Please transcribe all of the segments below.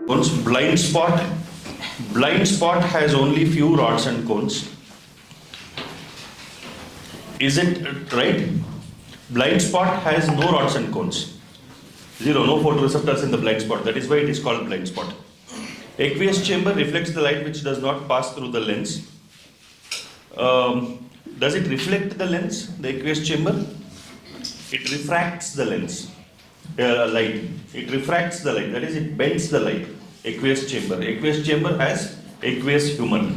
Cones, blind spot has only few rods and cones. Is it right? Blind spot has no rods and cones. Zero, no photoreceptors in the blind spot. That is why it is called blind spot. Aqueous chamber reflects the light which does not pass through the lens. Does it reflect the lens, the aqueous chamber? It refracts the lens, light. It refracts the light, that is, it bends the light. Aqueous chamber. Aqueous chamber has aqueous humor.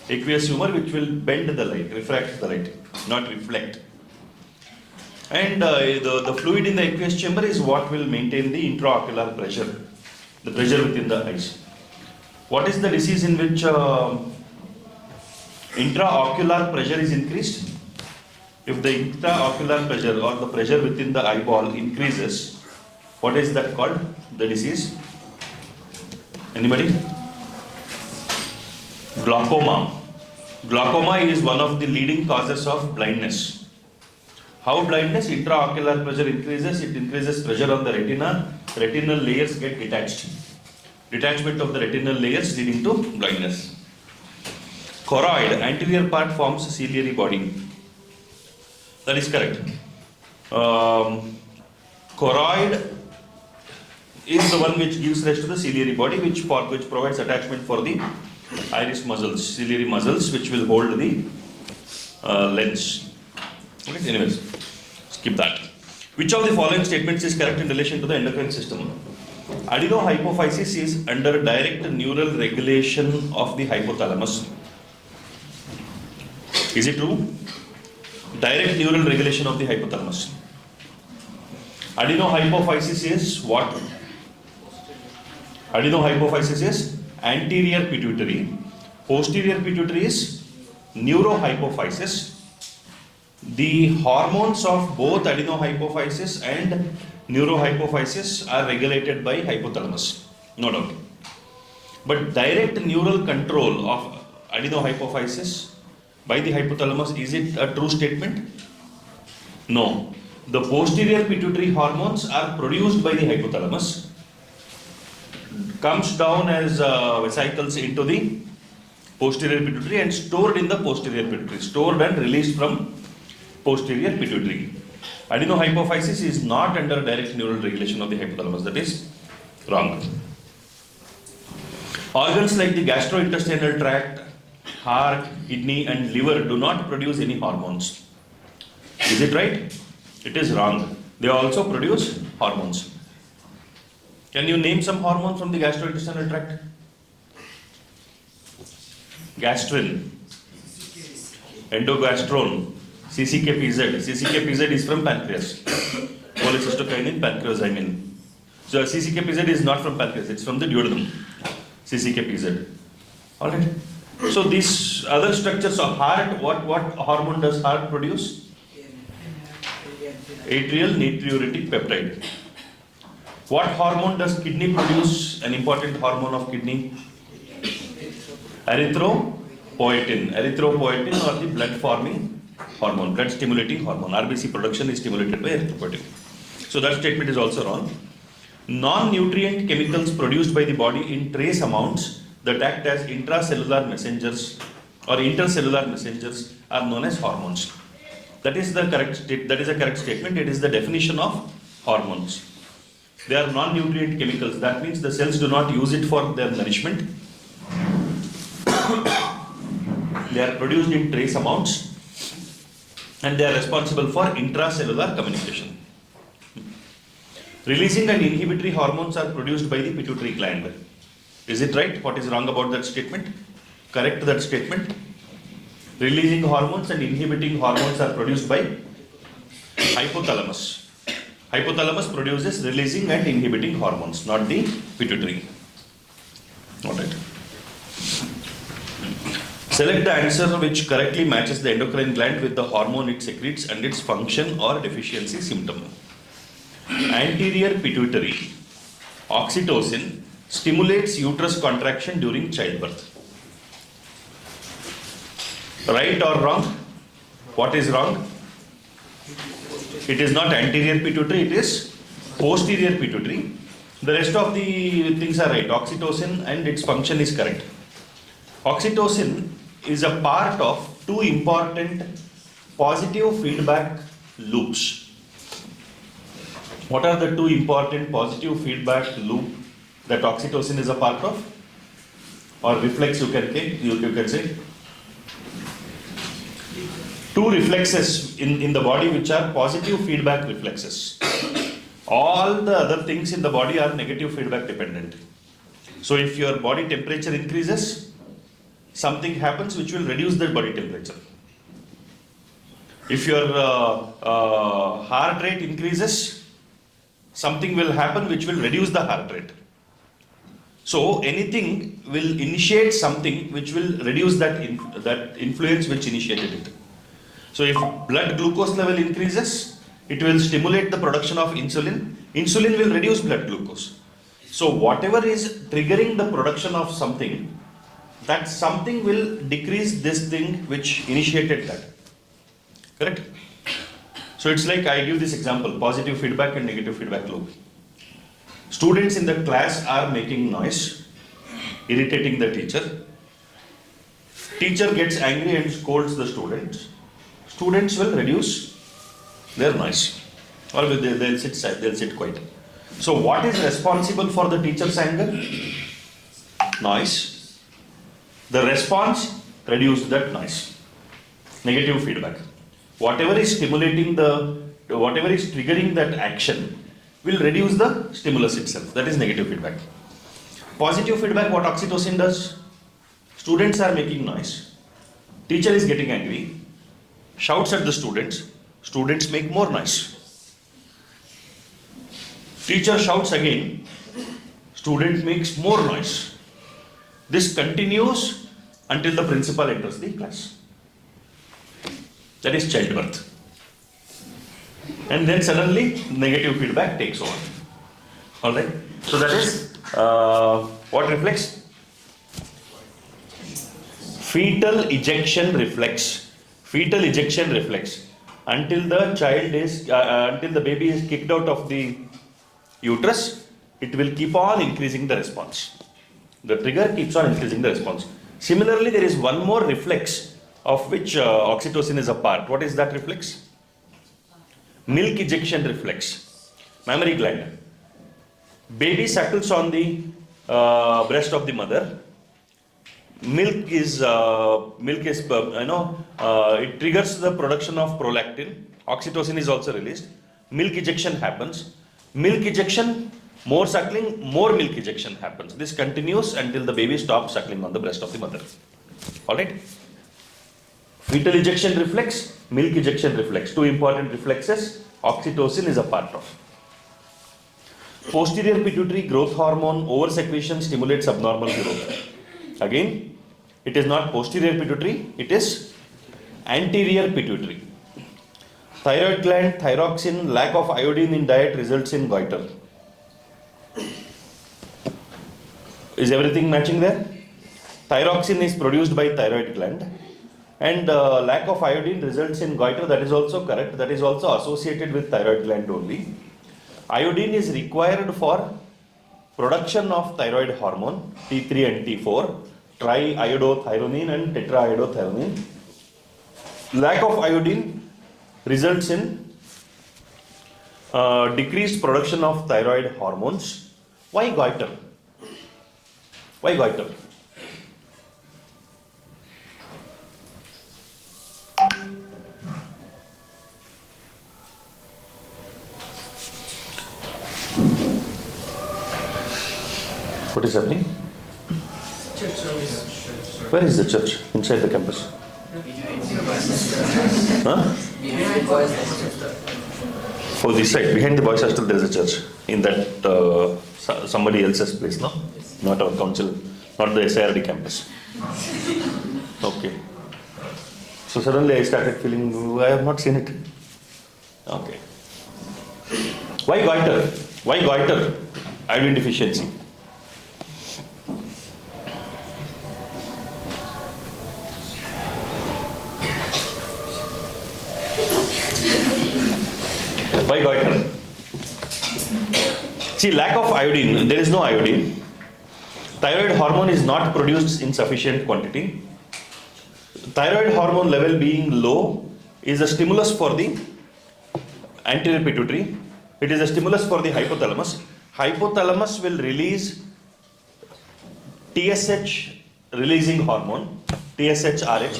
Aqueous humor which will bend the light, refract the light, not reflect. And the fluid in the aqueous chamber is what will maintain the intraocular pressure, the pressure within the eyes. What is the disease in which intraocular pressure is increased? If the intraocular pressure or the pressure within the eyeball increases, what is that called? The disease? Anybody? Glaucoma. Glaucoma is one of the leading causes of blindness. How blindness? Intraocular pressure increases, it increases pressure on the retina, retinal layers get detached. Detachment of the retinal layers leading to blindness. Choroid, anterior part forms ciliary body. That is correct. Choroid is the one which gives rise to the ciliary body, which provides attachment for the iris muscles, ciliary muscles, which will hold the lens. Okay, anyways, skip that. Which of the following statements is correct in relation to the endocrine system? Adenohypophysis is under direct neural regulation of the hypothalamus. Is it true? Direct neural regulation of the hypothalamus. Adenohypophysis is what? Adenohypophysis is anterior pituitary. Posterior pituitary is neurohypophysis. The hormones of both adenohypophysis and neurohypophysis are regulated by hypothalamus, no doubt. But direct neural control of adenohypophysis by the hypothalamus, is it a true statement? No. The posterior pituitary hormones are produced by the hypothalamus, comes down as vesicles into the posterior pituitary and stored in the posterior pituitary, stored and released from posterior pituitary. Adenohypophysis is not under direct neural regulation of the hypothalamus. That is wrong. Organs like the gastrointestinal tract, heart, kidney and liver do not produce any hormones. Is it right? It is wrong. They also produce hormones. Can you name some hormones from the gastrointestinal tract? Gastrin, endogastrone, CCK-PZ. CCK-PZ is from pancreas. Cholecystokinin, pancreazymin. So CCK-PZ is not from pancreas, it's from the duodenum. CCK-PZ. Alright. So these other structures of heart, what hormone does heart produce? Atrial natriuretic peptide. What hormone does kidney produce? An important hormone of kidney? Erythropoietin. Erythropoietin or the blood forming hormone, blood stimulating hormone. RBC production is stimulated by erythropoietin. So that statement is also wrong. Non-nutrient chemicals produced by the body in trace amounts that act as intracellular messengers or intercellular messengers are known as hormones. That is a correct statement. It is the definition of hormones. They are non-nutrient chemicals. That means the cells do not use it for their nourishment. They are produced in trace amounts and they are responsible for intracellular communication. Releasing and inhibitory hormones are produced by the pituitary gland. Is it right? What is wrong about that statement? Correct that statement. Releasing hormones and inhibiting hormones are produced by hypothalamus. Hypothalamus produces releasing and inhibiting hormones, not the pituitary. Alright. Select the answer which correctly matches the endocrine gland with the hormone it secretes and its function or deficiency symptom. Anterior pituitary, oxytocin, stimulates uterus contraction during childbirth. Right or wrong? What is wrong? It is not anterior pituitary, it is posterior pituitary. The rest of the things are right. Oxytocin and its function is correct. Oxytocin is a part of two important positive feedback loops. What are the two important positive feedback loop that oxytocin is a part of? Or reflex you can say. Two reflexes in the body which are positive feedback reflexes. All the other things in the body are negative feedback dependent. So if your body temperature increases, something happens which will reduce the body temperature. If your heart rate increases, something will happen which will reduce the heart rate. So anything will initiate something which will reduce that influence which initiated it. So if blood glucose level increases, it will stimulate the production of insulin. Insulin will reduce blood glucose. So whatever is triggering the production of something, that something will decrease this thing which initiated that. Correct? So it's like I give this example, positive feedback and negative feedback loop. Students in the class are making noise, irritating the teacher. Teacher gets angry and scolds the students. Students will reduce their noise, or they'll sit quiet. So what is responsible for the teacher's anger? Noise. The response reduced that noise. Negative feedback. Whatever is stimulating whatever is triggering that action will reduce the stimulus itself. That is negative feedback. Positive feedback, what oxytocin does? Students are making noise. Teacher is getting angry, shouts at the students. Students make more noise. Teacher shouts again. Student makes more noise. This continues until the principal enters the class. That is childbirth. And then suddenly negative feedback takes over. Alright? So that is what reflex? Fetal ejection reflex. Fetal ejection reflex. Until the baby is kicked out of the uterus, it will keep on increasing the response. The trigger keeps on increasing the response. Similarly, there is one more reflex of which oxytocin is a part. What is that reflex? Milk ejection reflex. Mammary gland. Baby suckles on the breast of the mother. It triggers the production of prolactin. Oxytocin is also released. Milk ejection happens. Milk ejection, more suckling, more milk ejection happens. This continues until the baby stops suckling on the breast of the mother. Alright? Fetal ejection reflex, milk ejection reflex. Two important reflexes, oxytocin is a part of. Posterior pituitary growth hormone oversecretion stimulates abnormal growth. Again, it is not posterior pituitary, it is anterior pituitary. Thyroid gland, thyroxine, lack of iodine in diet results in goiter. Is everything matching there? Thyroxine is produced by thyroid gland, and lack of iodine results in goiter. That is also correct. That is also associated with thyroid gland only. Iodine is required for production of thyroid hormone T3 and T4, triiodothyronine and tetraiodothyronine. Lack of iodine results in decreased production of thyroid hormones. Why goiter? Why goiter? What is happening? Where is the church? Inside the campus? Huh? Oh, this side. Behind the boys' hostel there is a church. In that somebody else's place, no? Not our council, not the SIRD campus. Okay. So suddenly I started feeling, I have not seen it. Okay. Why goiter? Why goiter? Iodine deficiency. Why goiter? See, lack of iodine, there is no iodine. Thyroid hormone is not produced in sufficient quantity. Thyroid hormone level being low is a stimulus for the anterior pituitary. It is a stimulus for the hypothalamus. Hypothalamus will release TSH releasing hormone, TSH-RH.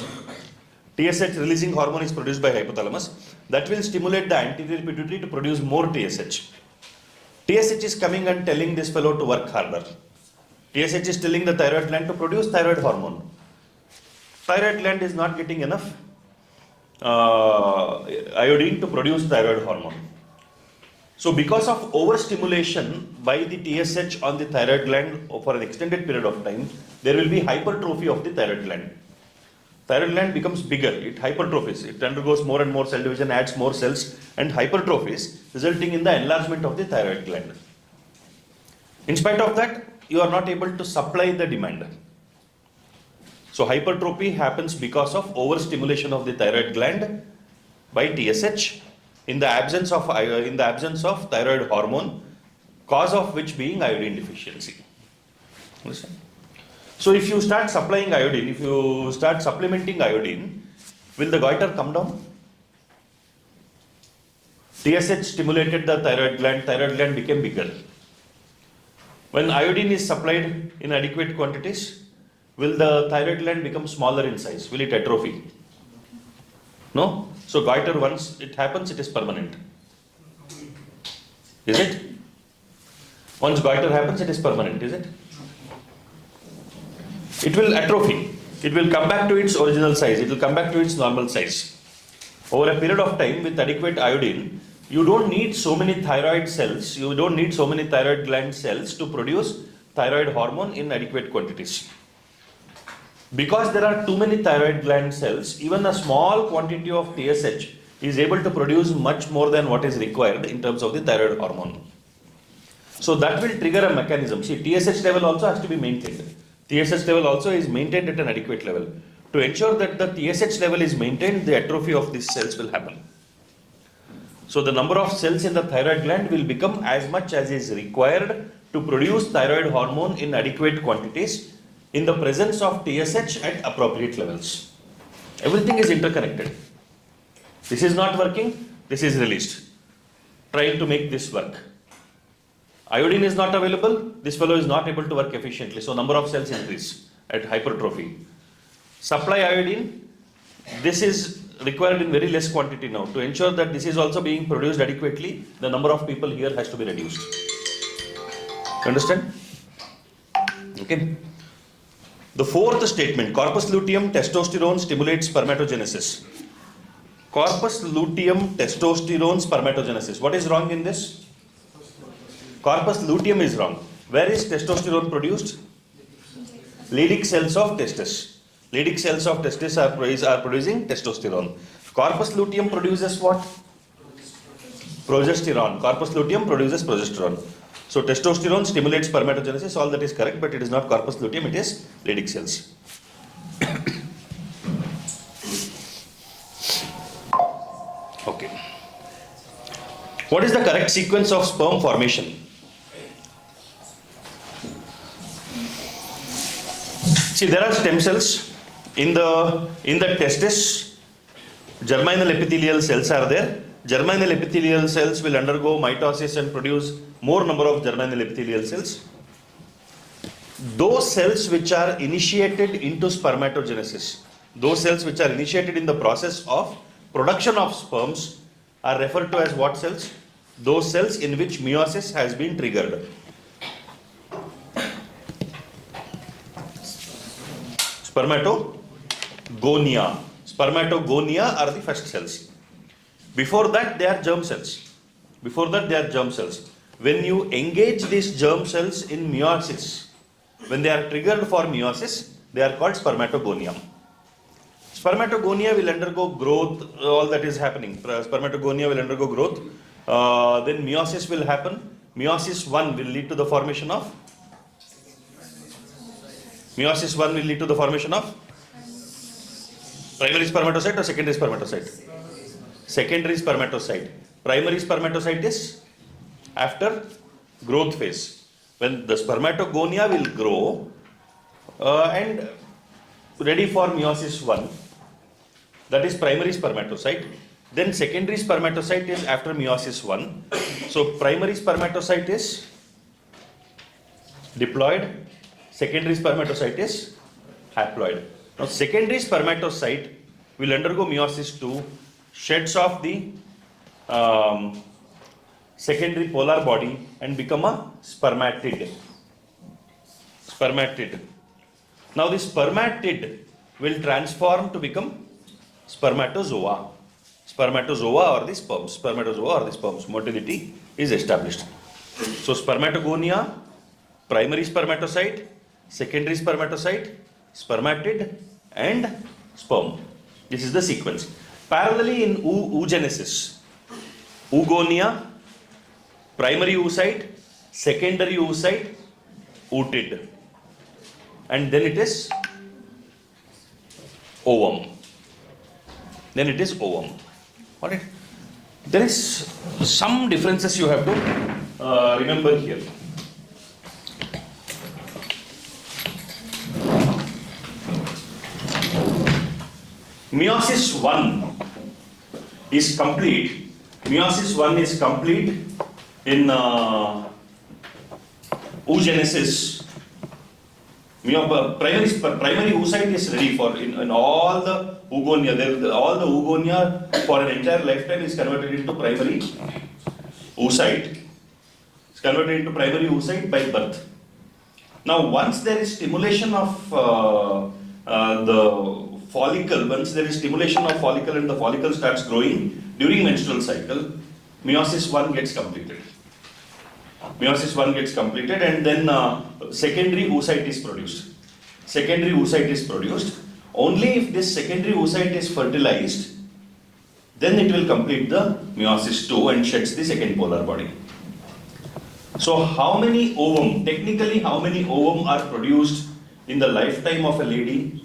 TSH releasing hormone is produced by hypothalamus. That will stimulate the anterior pituitary to produce more TSH. TSH is coming and telling this fellow to work harder. TSH is telling the thyroid gland to produce thyroid hormone. Thyroid gland is not getting enough iodine to produce thyroid hormone. So because of overstimulation by the TSH on the thyroid gland for an extended period of time, there will be hypertrophy of the thyroid gland. Thyroid gland becomes bigger, it hypertrophies, it undergoes more and more cell division, adds more cells and hypertrophies, resulting in the enlargement of the thyroid gland. In spite of that, you are not able to supply the demand. So hypertrophy happens because of overstimulation of the thyroid gland by TSH in the absence of thyroid hormone, cause of which being iodine deficiency. Understand? So if you start supplying iodine, if you start supplementing iodine, will the goiter come down? TSH stimulated the thyroid gland became bigger. When iodine is supplied in adequate quantities, will the thyroid gland become smaller in size? Will it atrophy? No? So goiter, once it happens, it is permanent. Is it? Once goiter happens, it is permanent, is it? It will atrophy. It will come back to its original size. It will come back to its normal size. Over a period of time with adequate iodine, you don't need so many thyroid cells, you don't need so many thyroid gland cells to produce thyroid hormone in adequate quantities. Because there are too many thyroid gland cells, even a small quantity of TSH is able to produce much more than what is required in terms of the thyroid hormone. So that will trigger a mechanism. See, TSH level also has to be maintained. TSH level also is maintained at an adequate level. To ensure that the TSH level is maintained, the atrophy of these cells will happen. So the number of cells in the thyroid gland will become as much as is required to produce thyroid hormone in adequate quantities in the presence of TSH at appropriate levels. Everything is interconnected. This is not working, this is released. Trying to make this work. Iodine is not available, this fellow is not able to work efficiently, so number of cells increase at hypertrophy. Supply iodine, this is required in very less quantity now. To ensure that this is also being produced adequately, the number of people here has to be reduced. Understand? Okay. The fourth statement, corpus luteum testosterone stimulates spermatogenesis. Corpus luteum testosterone spermatogenesis. What is wrong in this? Corpus luteum is wrong. Where is testosterone produced? Leydig cells of testis. Leydig cells of testis are producing testosterone. Corpus luteum produces what? Progesterone. Corpus luteum produces progesterone. So testosterone stimulates spermatogenesis, all that is correct, but it is not corpus luteum, it is Leydig cells. Okay. What is the correct sequence of sperm formation? See, there are stem cells in the testis. Germinal epithelial cells are there. Germinal epithelial cells will undergo mitosis and produce more number of germinal epithelial cells. Those cells which are initiated into spermatogenesis, those cells which are initiated in the process of production of sperms are referred to as what cells? Those cells in which meiosis has been triggered. Spermatogonia. Spermatogonia are the first cells. Before that, they are germ cells. When you engage these germ cells in meiosis, when they are triggered for meiosis, they are called spermatogonia. Spermatogonia will undergo growth, all that is happening. Spermatogonia will undergo growth. Then meiosis will happen. Meiosis 1 will lead to the formation of primary spermatocyte or secondary spermatocyte? Secondary spermatocyte. Primary spermatocyte is after growth phase, when the spermatogonia will grow and ready for meiosis 1, that is primary spermatocyte. Then secondary spermatocyte is after meiosis 1. So primary spermatocyte is diploid, secondary spermatocyte is haploid. Now secondary spermatocyte will undergo meiosis 2, sheds off the secondary polar body and become a spermatid. Spermatid. Now the spermatid will transform to become spermatozoa. Spermatozoa or the sperms. Spermatozoa or the sperms. Motility is established. So spermatogonia, primary spermatocyte, secondary spermatocyte, spermatid and sperm. This is the sequence. Parallelly in oogenesis, oogonia, primary oocyte, secondary oocyte, ootid, and then it is ovum. Then it is ovum. Alright. There is some differences you have to remember here. Meiosis 1 is complete. Meiosis 1 is complete in oogenesis. Primary oocyte is ready for in all the oogonia. All the oogonia for an entire lifetime is converted into primary oocyte. It's converted into primary oocyte by birth. Now, once there is stimulation of the follicle, once there is stimulation of follicle and the follicle starts growing during menstrual cycle, meiosis 1 gets completed. Meiosis 1 gets completed and then secondary oocyte is produced. Secondary oocyte is produced. Only if this secondary oocyte is fertilized, then it will complete the meiosis 2 and sheds the second polar body. So how many ovum, technically how many ovum are produced in the lifetime of a lady?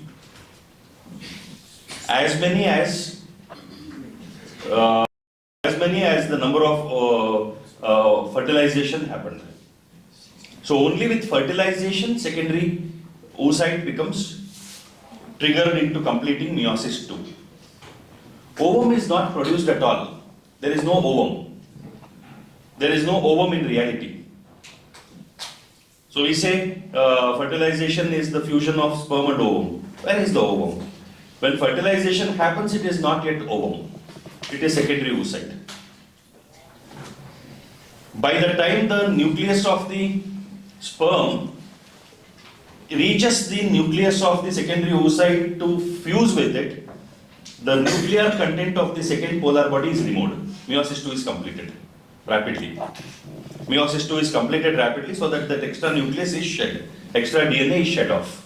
As many as the number of fertilization happened. So only with fertilization, secondary oocyte becomes triggered into completing meiosis 2. Ovum is not produced at all. There is no ovum. There is no ovum in reality. So we say fertilization is the fusion of sperm and ovum. Where is the ovum? When fertilization happens, it is not yet ovum. It is secondary oocyte. By the time the nucleus of the sperm reaches the nucleus of the secondary oocyte to fuse with it, the nuclear content of the second polar body is removed. Meiosis 2 is completed rapidly. Meiosis 2 is completed rapidly so that extra nucleus is shed. Extra DNA is shed off.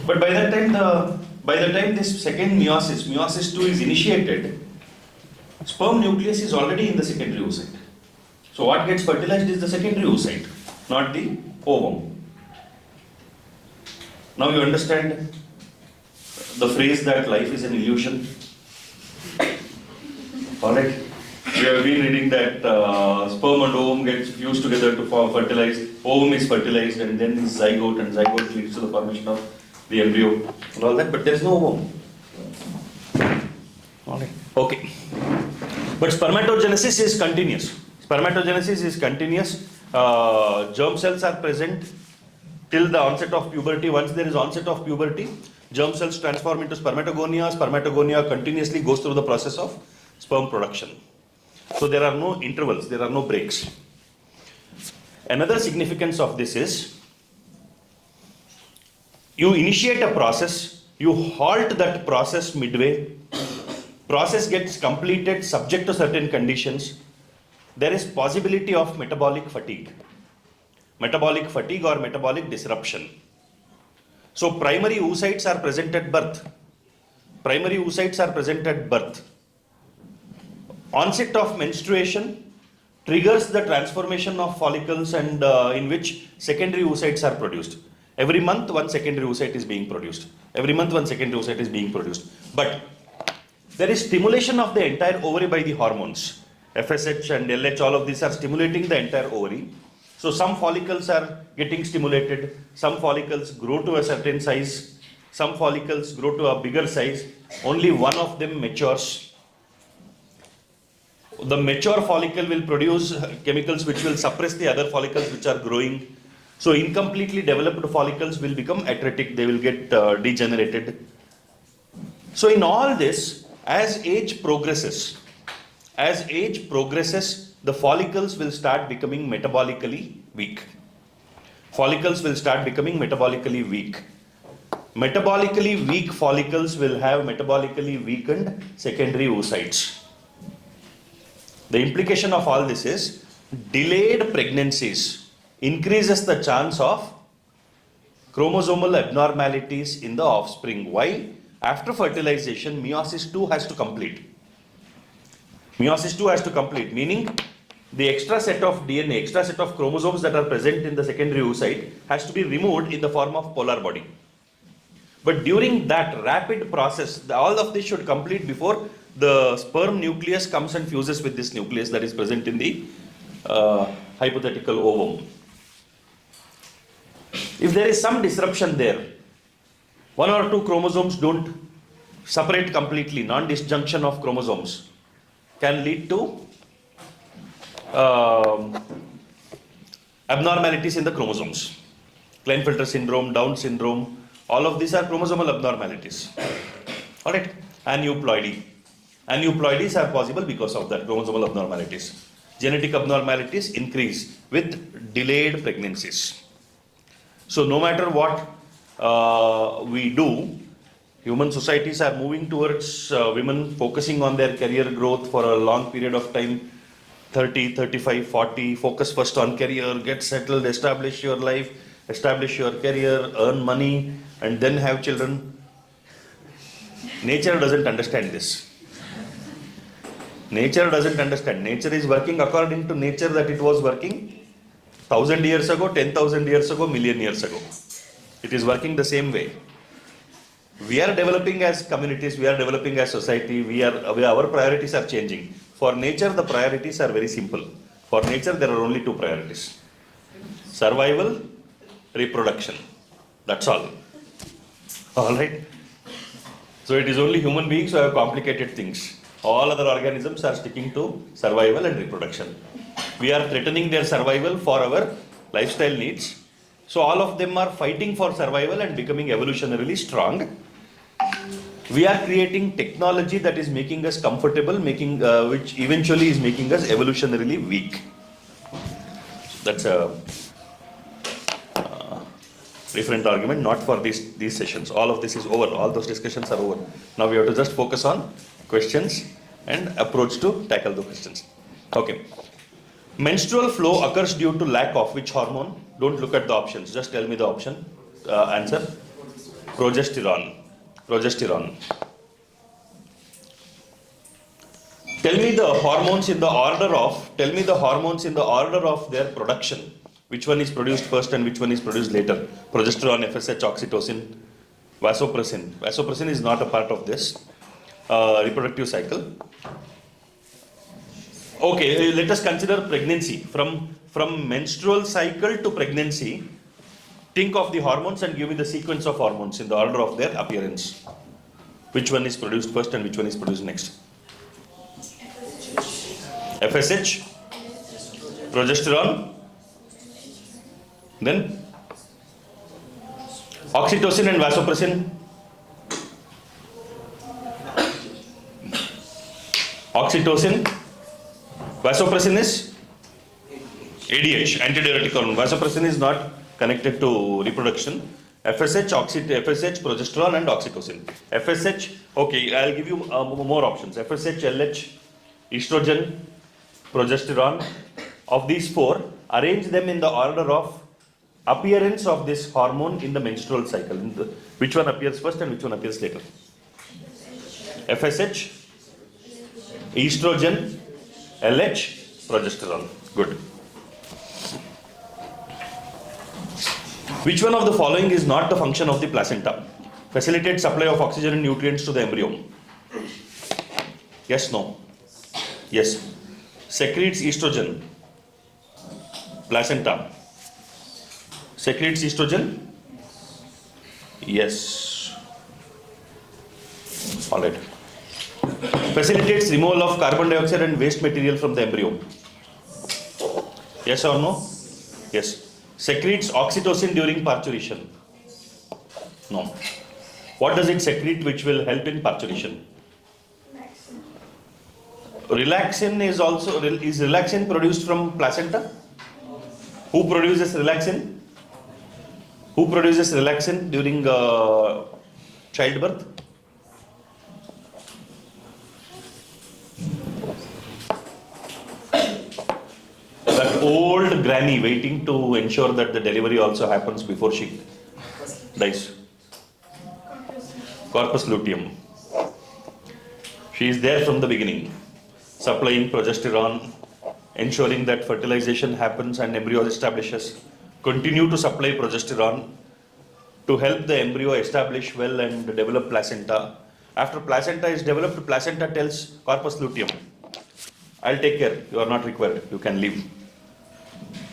But by the time this second meiosis 2 is initiated, sperm nucleus is already in the secondary oocyte. So what gets fertilized is the secondary oocyte, not the ovum. Now you understand the phrase that life is an illusion? Alright? We have been reading that sperm and ovum get fused together to fertilize. Ovum is fertilized and then is zygote, and zygote leads to the formation of the embryo and all that, but there is no ovum. Alright. Okay. But spermatogenesis is continuous. Spermatogenesis is continuous. Germ cells are present till the onset of puberty. Once there is onset of puberty, germ cells transform into spermatogonia. Spermatogonia continuously goes through the process of sperm production. So there are no intervals, there are no breaks. Another significance of this is, you initiate a process, you halt that process midway, process gets completed subject to certain conditions, there is possibility of metabolic fatigue or metabolic disruption. So primary oocytes are present at birth. Primary oocytes are present at birth. Onset of menstruation triggers the transformation of follicles and in which secondary oocytes are produced. Every month one secondary oocyte is being produced. Every month one secondary oocyte is being produced. But there is stimulation of the entire ovary by the hormones. FSH and LH, all of these are stimulating the entire ovary. So some follicles are getting stimulated, some follicles grow to a certain size, some follicles grow to a bigger size, only one of them matures. The mature follicle will produce chemicals which will suppress the other follicles which are growing. So incompletely developed follicles will become atretic, they will get degenerated. So in all this, as age progresses, the follicles will start becoming metabolically weak. Follicles will start becoming metabolically weak. Metabolically weak follicles will have metabolically weakened secondary oocytes. The implication of all this is delayed pregnancies increases the chance of chromosomal abnormalities in the offspring. Why? After fertilization, meiosis 2 has to complete. Meiosis 2 has to complete, meaning the extra set of DNA, extra set of chromosomes that are present in the secondary oocyte has to be removed in the form of polar body. But during that rapid process, all of this should complete before the sperm nucleus comes and fuses with this nucleus that is present in the hypothetical ovum. If there is some disruption there, one or two chromosomes don't separate completely, non-disjunction of chromosomes can lead to abnormalities in the chromosomes. Klinefelter syndrome, Down syndrome, all of these are chromosomal abnormalities. Alright, aneuploidy. Aneuploidies are possible because of that, chromosomal abnormalities. Genetic abnormalities increase with delayed pregnancies. So no matter what we do, human societies are moving towards women focusing on their career growth for a long period of time, 30, 35, 40, focus first on career, get settled, establish your life, establish your career, earn money, and then have children. Nature doesn't understand this. Nature doesn't understand. Nature is working according to nature that it was working 1,000 years ago, 10,000 years ago, million years ago. It is working the same way. We are developing as communities, we are developing as society, our priorities are changing. For nature, the priorities are very simple. For nature, there are only two priorities. Survival, reproduction. That's all. Alright? So it is only human beings who have complicated things. All other organisms are sticking to survival and reproduction. We are threatening their survival for our lifestyle needs. So all of them are fighting for survival and becoming evolutionarily strong. We are creating technology that is making us comfortable, which eventually is making us evolutionarily weak. That's a different argument, not for these sessions. All of this is over. All those discussions are over. Now we have to just focus on questions and approach to tackle the questions. Okay. Menstrual flow occurs due to lack of which hormone? Don't look at the options. Just tell me the option. Answer. Progesterone. Progesterone. Tell me the hormones in the order of their production. Which one is produced first and which one is produced later? Progesterone, FSH, oxytocin, vasopressin. Vasopressin is not a part of this reproductive cycle. Okay, let us consider pregnancy. From menstrual cycle to pregnancy, think of the hormones and give me the sequence of hormones in the order of their appearance. Which one is produced first and which one is produced next? FSH, progesterone, then oxytocin and vasopressin. Oxytocin, vasopressin is ADH, antidiuretic hormone. Vasopressin is not connected to reproduction. FSH, progesterone and oxytocin. FSH, okay, I'll give you more options. FSH, LH, estrogen, progesterone. Of these four, arrange them in the order of appearance of this hormone in the menstrual cycle. Which one appears first and which one appears later? FSH, estrogen, LH, progesterone. Good. Which one of the following is not the function of the placenta? Facilitate supply of oxygen and nutrients to the embryo. Yes, no? Yes. secretes estrogen. Placenta secretes estrogen. Yes. All right. Facilitates removal of carbon dioxide and waste material from the embryo. Yes or no? Yes. Secretes oxytocin during parturition. No. What does it secrete which will help in parturition? Relaxin is also, is relaxin produced from placenta? Who produces relaxin? Who produces relaxin during childbirth? That old granny waiting to ensure that the delivery also happens before she dies. Corpus luteum. She is there from the beginning, supplying progesterone, ensuring that fertilization happens and embryo establishes. Continue to supply progesterone to help the embryo establish well and develop placenta. After placenta is developed, placenta tells corpus luteum, I'll take care, you are not required, you can leave.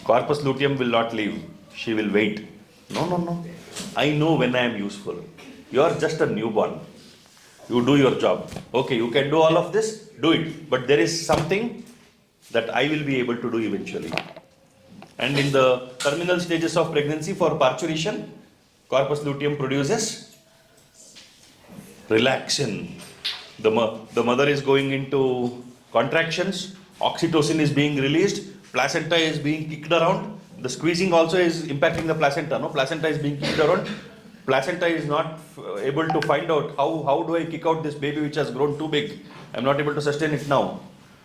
Corpus luteum will not leave, she will wait. No, I know when I am useful. You are just a newborn. You do your job. Okay, you can do all of this, do it. But there is something that I will be able to do eventually. And in the terminal stages of pregnancy for parturition, corpus luteum produces relaxin. The mother is going into contractions, oxytocin is being released, placenta is being kicked around. The squeezing also is impacting the placenta. No, placenta is being kicked around. Placenta is not able to find out how do I kick out this baby which has grown too big. I'm not able to sustain it now.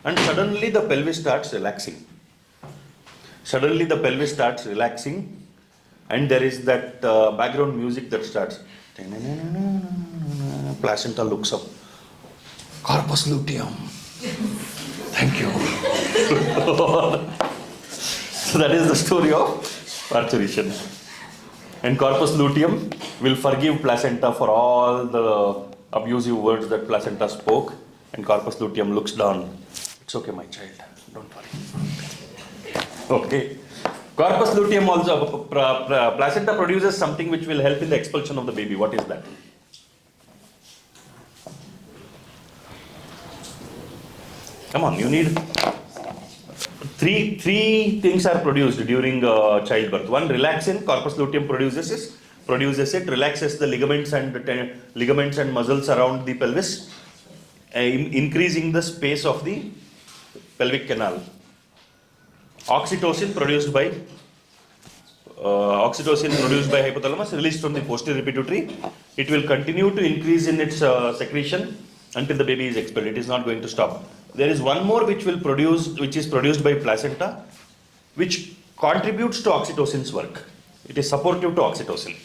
And suddenly the pelvis starts relaxing. Suddenly the pelvis starts relaxing and there is that background music that starts. Placenta looks up. Corpus luteum. Thank you. So that is the story of parturition. And corpus luteum will forgive placenta for all the abusive words that placenta spoke. And corpus luteum looks down. It's okay, my child. Don't worry. Okay. Corpus luteum also, placenta produces something which will help in the expulsion of the baby. What is that? Come on, you need three things are produced during childbirth. One, relaxin, corpus luteum produces it, relaxes the ligaments and muscles around the pelvis, increasing the space of the pelvic canal. Oxytocin produced by hypothalamus, released from the posterior pituitary. It will continue to increase in its secretion until the baby is expelled. It is not going to stop. There is one more which is produced by placenta, which contributes to oxytocin's work. It is supportive to oxytocin.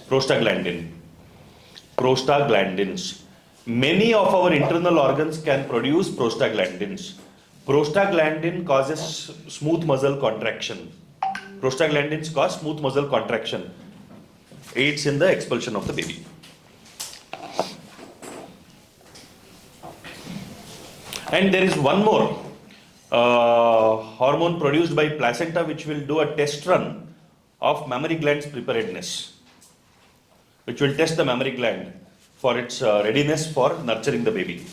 Prostaglandins. Many of our internal organs can produce prostaglandins. Prostaglandin causes smooth muscle contraction. Prostaglandins cause smooth muscle contraction. Aids in the expulsion of the baby. And there is one more hormone produced by placenta which will do a test run of mammary gland's preparedness, which will test the mammary gland for its readiness for nurturing the baby.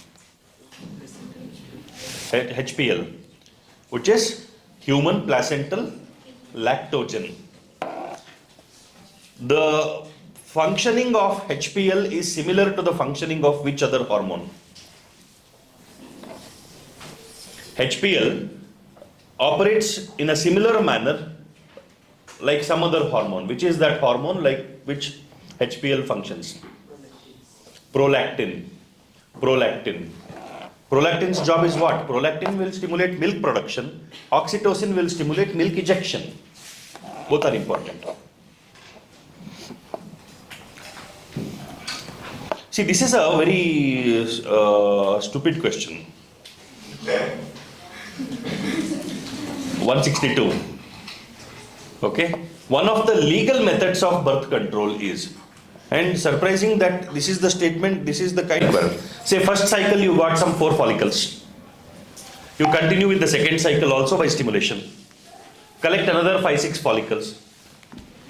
HPL, which is human placental lactogen. The functioning of HPL is similar to the functioning of which other hormone? HPL operates in a similar manner like some other hormone. Which is that hormone like which HPL functions? Prolactin. Prolactin's job is what? Prolactin will stimulate milk production. Oxytocin will stimulate milk ejection. Both are important. See, this is a very stupid question. 162. Okay. One of the legal methods of birth control is, and surprising that this is the statement, this is the kind of, say first cycle you got some 4 follicles. You continue with the second cycle also by stimulation. Collect another 5-6 follicles.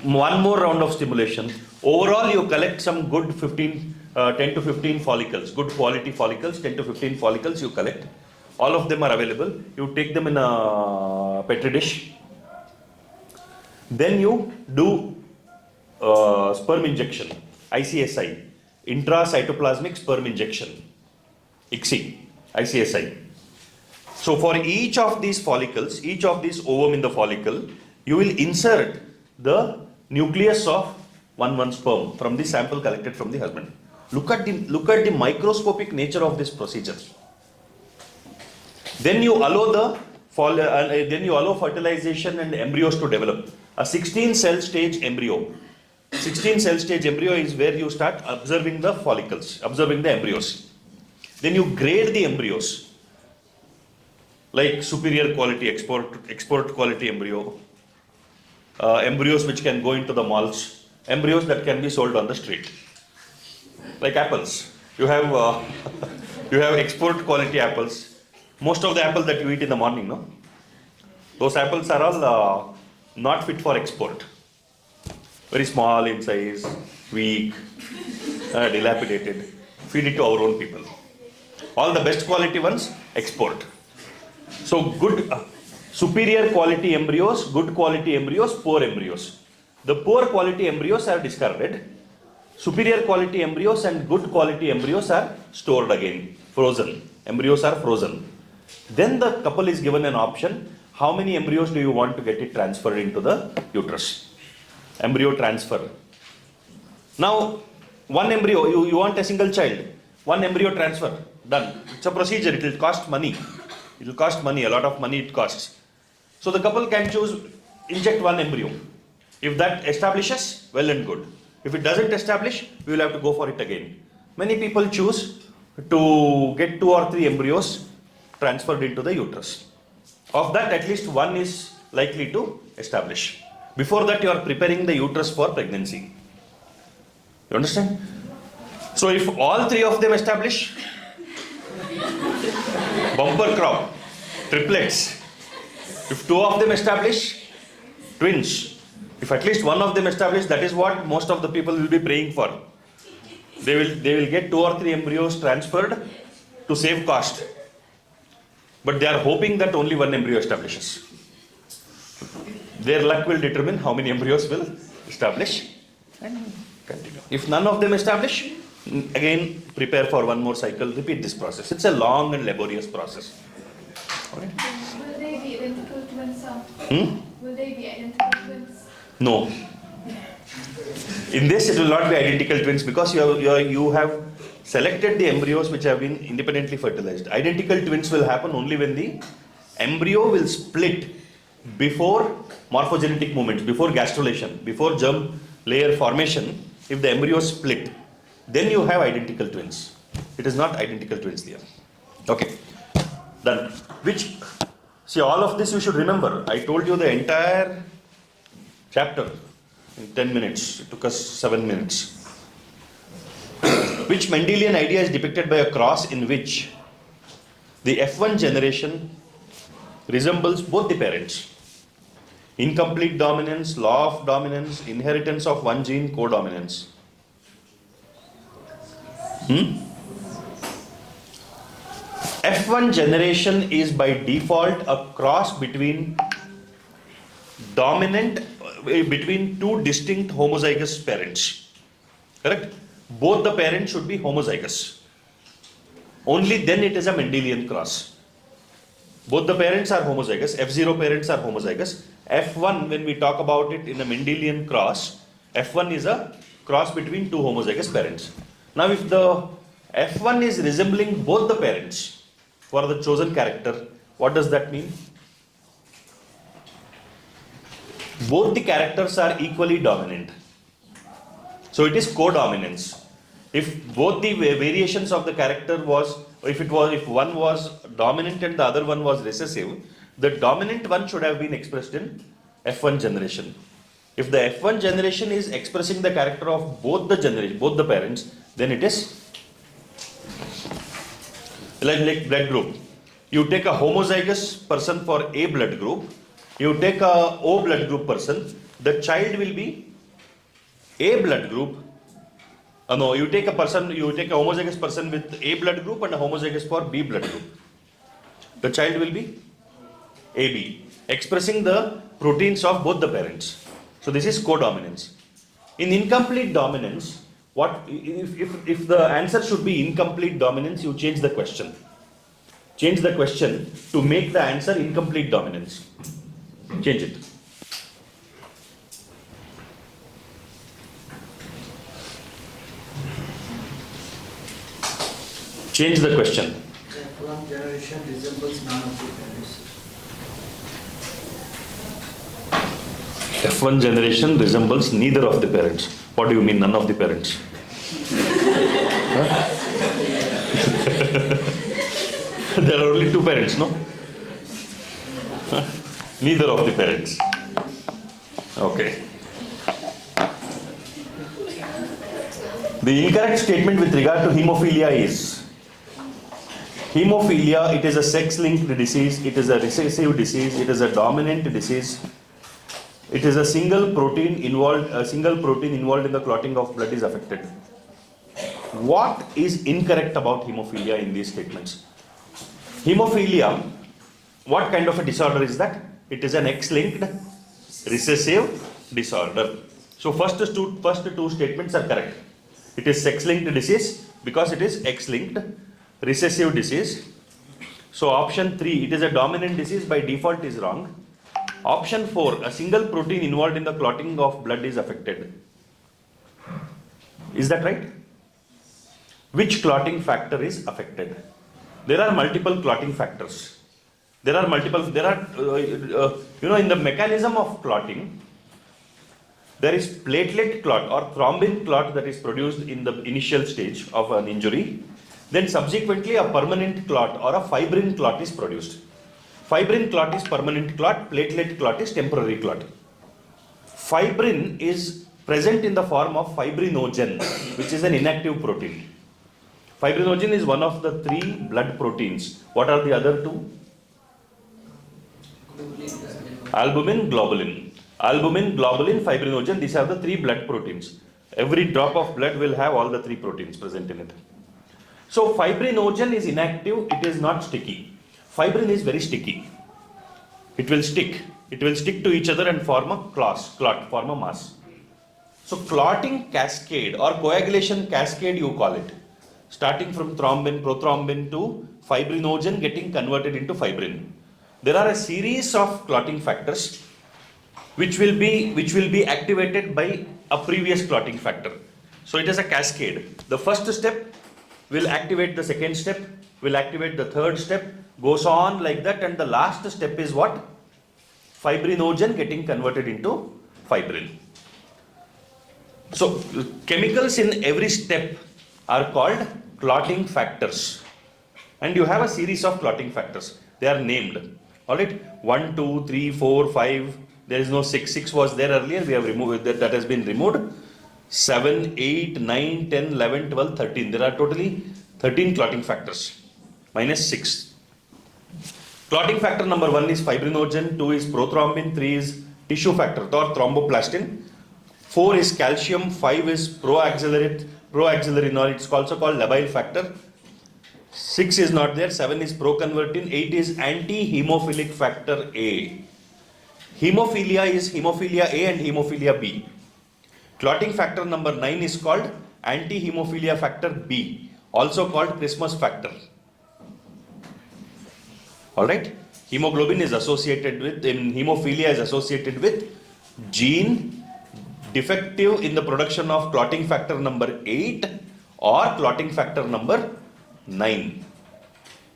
One more round of stimulation. Overall, you collect some good 10 to 15 follicles, good quality follicles, 10 to 15 follicles you collect. All of them are available. You take them in a petri dish. Then you do sperm injection, ICSI, intracytoplasmic sperm injection, ICSI, ICSI. So for each of these follicles, each of these ovum in the follicle, you will insert the nucleus of one sperm from the sample collected from the husband. Look at the microscopic nature of this procedure. Then you allow fertilization and embryos to develop. A 16 cell stage embryo. 16 cell stage embryo is where you start observing the follicles, observing the embryos. Then you grade the embryos, like superior quality, export quality embryo, embryos which can go into the malls, embryos that can be sold on the street, like apples. You have export quality apples. Most of the apples that you eat in the morning, no? Those apples are all not fit for export. Very small in size, weak, dilapidated. Feed it to our own people. All the best quality ones, export. So good, superior quality embryos, good quality embryos, poor embryos. The poor quality embryos are discarded. Superior quality embryos and good quality embryos are stored again, frozen. Embryos are frozen. Then the couple is given an option. How many embryos do you want to get it transferred into the uterus? Embryo transfer. Now, one embryo, you want a single child. One embryo transfer, done. It's a procedure, it will cost money. It will cost money, a lot of money it costs. So the couple can choose, inject one embryo. If that establishes, well and good. If it doesn't establish, we will have to go for it again. Many people choose to get 2 or 3 embryos transferred into the uterus. Of that, at least one is likely to establish. Before that, you are preparing the uterus for pregnancy. You understand? So if all 3 of them establish, bumper crop, triplets. If 2 of them establish, twins. If at least one of them establish, that is what most of the people will be praying for. They will get 2 or 3 embryos transferred to save cost. But they are hoping that only one embryo establishes. Their luck will determine how many embryos will establish and continue. If none of them establish, again prepare for one more cycle, repeat this process. It's a long and laborious process. Alright? Will they be identical twins? Will they be identical twins? No. In this it will not be identical twins because you have selected the embryos which have been independently fertilized. Identical twins will happen only when the embryo will split before morphogenetic movements, before gastrulation, before germ layer formation. If the embryo split, then you have identical twins. It is not identical twins there. Okay, done. See, all of this you should remember. I told you the entire chapter in 10 minutes. It took us 7 minutes. Which Mendelian idea is depicted by a cross in which the F1 generation resembles both the parents? Incomplete dominance, law of dominance, inheritance of one gene, codominance. F1 generation is by default a cross between between 2 distinct homozygous parents. Correct? Both the parents should be homozygous. Only then it is a Mendelian cross. Both the parents are homozygous. F0 parents are homozygous. F1, when we talk about it in a Mendelian cross, F1 is a cross between 2 homozygous parents. Now if the F1 is resembling both the parents for the chosen character, what does that mean? Both the characters are equally dominant. So it is codominance. If both the variations of the character if one was dominant and the other one was recessive, the dominant one should have been expressed in F1 generation. If the F1 generation is expressing the character of both the parents, then it is like blood group. You take a homozygous person for A blood group, you take a O blood group person, the child will be A blood group. No, you take a homozygous person with A blood group and a homozygous for B blood group. The child will be AB, expressing the proteins of both the parents. So this is codominance. In incomplete dominance, what if the answer should be incomplete dominance, you change the question. Change the question to make the answer incomplete dominance. Change it. Change the question. F1 generation resembles none of the parents. F1 generation resembles neither of the parents. What do you mean, none of the parents? There are only two parents, no? Neither of the parents. Okay. The incorrect statement with regard to hemophilia is, hemophilia, it is a sex-linked disease, it is a recessive disease, it is a dominant disease. It is a single protein involved in the clotting of blood is affected. What is incorrect about hemophilia in these statements? Hemophilia, what kind of a disorder is that? It is an X-linked recessive disorder. So first two statements are correct. It is sex-linked disease because it is X-linked recessive disease. So option 3, it is a dominant disease, by default is wrong. Option 4, a single protein involved in the clotting of blood is affected. Is that right? Which clotting factor is affected? There are multiple clotting factors. In the mechanism of clotting, there is platelet clot or thrombin clot that is produced in the initial stage of an injury. Then subsequently a permanent clot or a fibrin clot is produced. Fibrin clot is permanent clot, platelet clot is temporary clot. Fibrin is present in the form of fibrinogen, which is an inactive protein. Fibrinogen is one of the 3 blood proteins. What are the other 2? Albumin, globulin. Albumin, globulin, fibrinogen, these are the 3 blood proteins. Every drop of blood will have all the 3 proteins present in it. So fibrinogen is inactive, it is not sticky. Fibrin is very sticky. It will stick. It will stick to each other and form a clot, form a mass. So clotting cascade or coagulation cascade you call it. Starting from thrombin, prothrombin to fibrinogen getting converted into fibrin. There are a series of clotting factors which will be activated by a previous clotting factor. So it is a cascade. The first step will activate the second step, will activate the third step, goes on like that, and the last step is what? Fibrinogen getting converted into fibrin. So chemicals in every step are called clotting factors. And you have a series of clotting factors. They are named. Alright? 1, 2, 3, 4, 5. There is no 6. 6 was there earlier. We have removed that has been removed. 7, 8, 9, 10, 11, 12, 13. There are totally 13 clotting factors. Minus 6. Clotting factor number 1 is fibrinogen, 2 is prothrombin, 3 is tissue factor or thromboplastin, 4 is calcium, 5 is proaxillary, or it's also called labile factor, 6 is not there, 7 is proconvertin, 8 is anti-hemophilic factor A. Hemophilia is hemophilia A and hemophilia B. Clotting factor number 9 is called anti-hemophilia factor B, also called Christmas factor. Alright, hemoglobin is associated with, in hemophilia is associated with gene defective in the production of clotting factor number 8 or clotting factor number 9.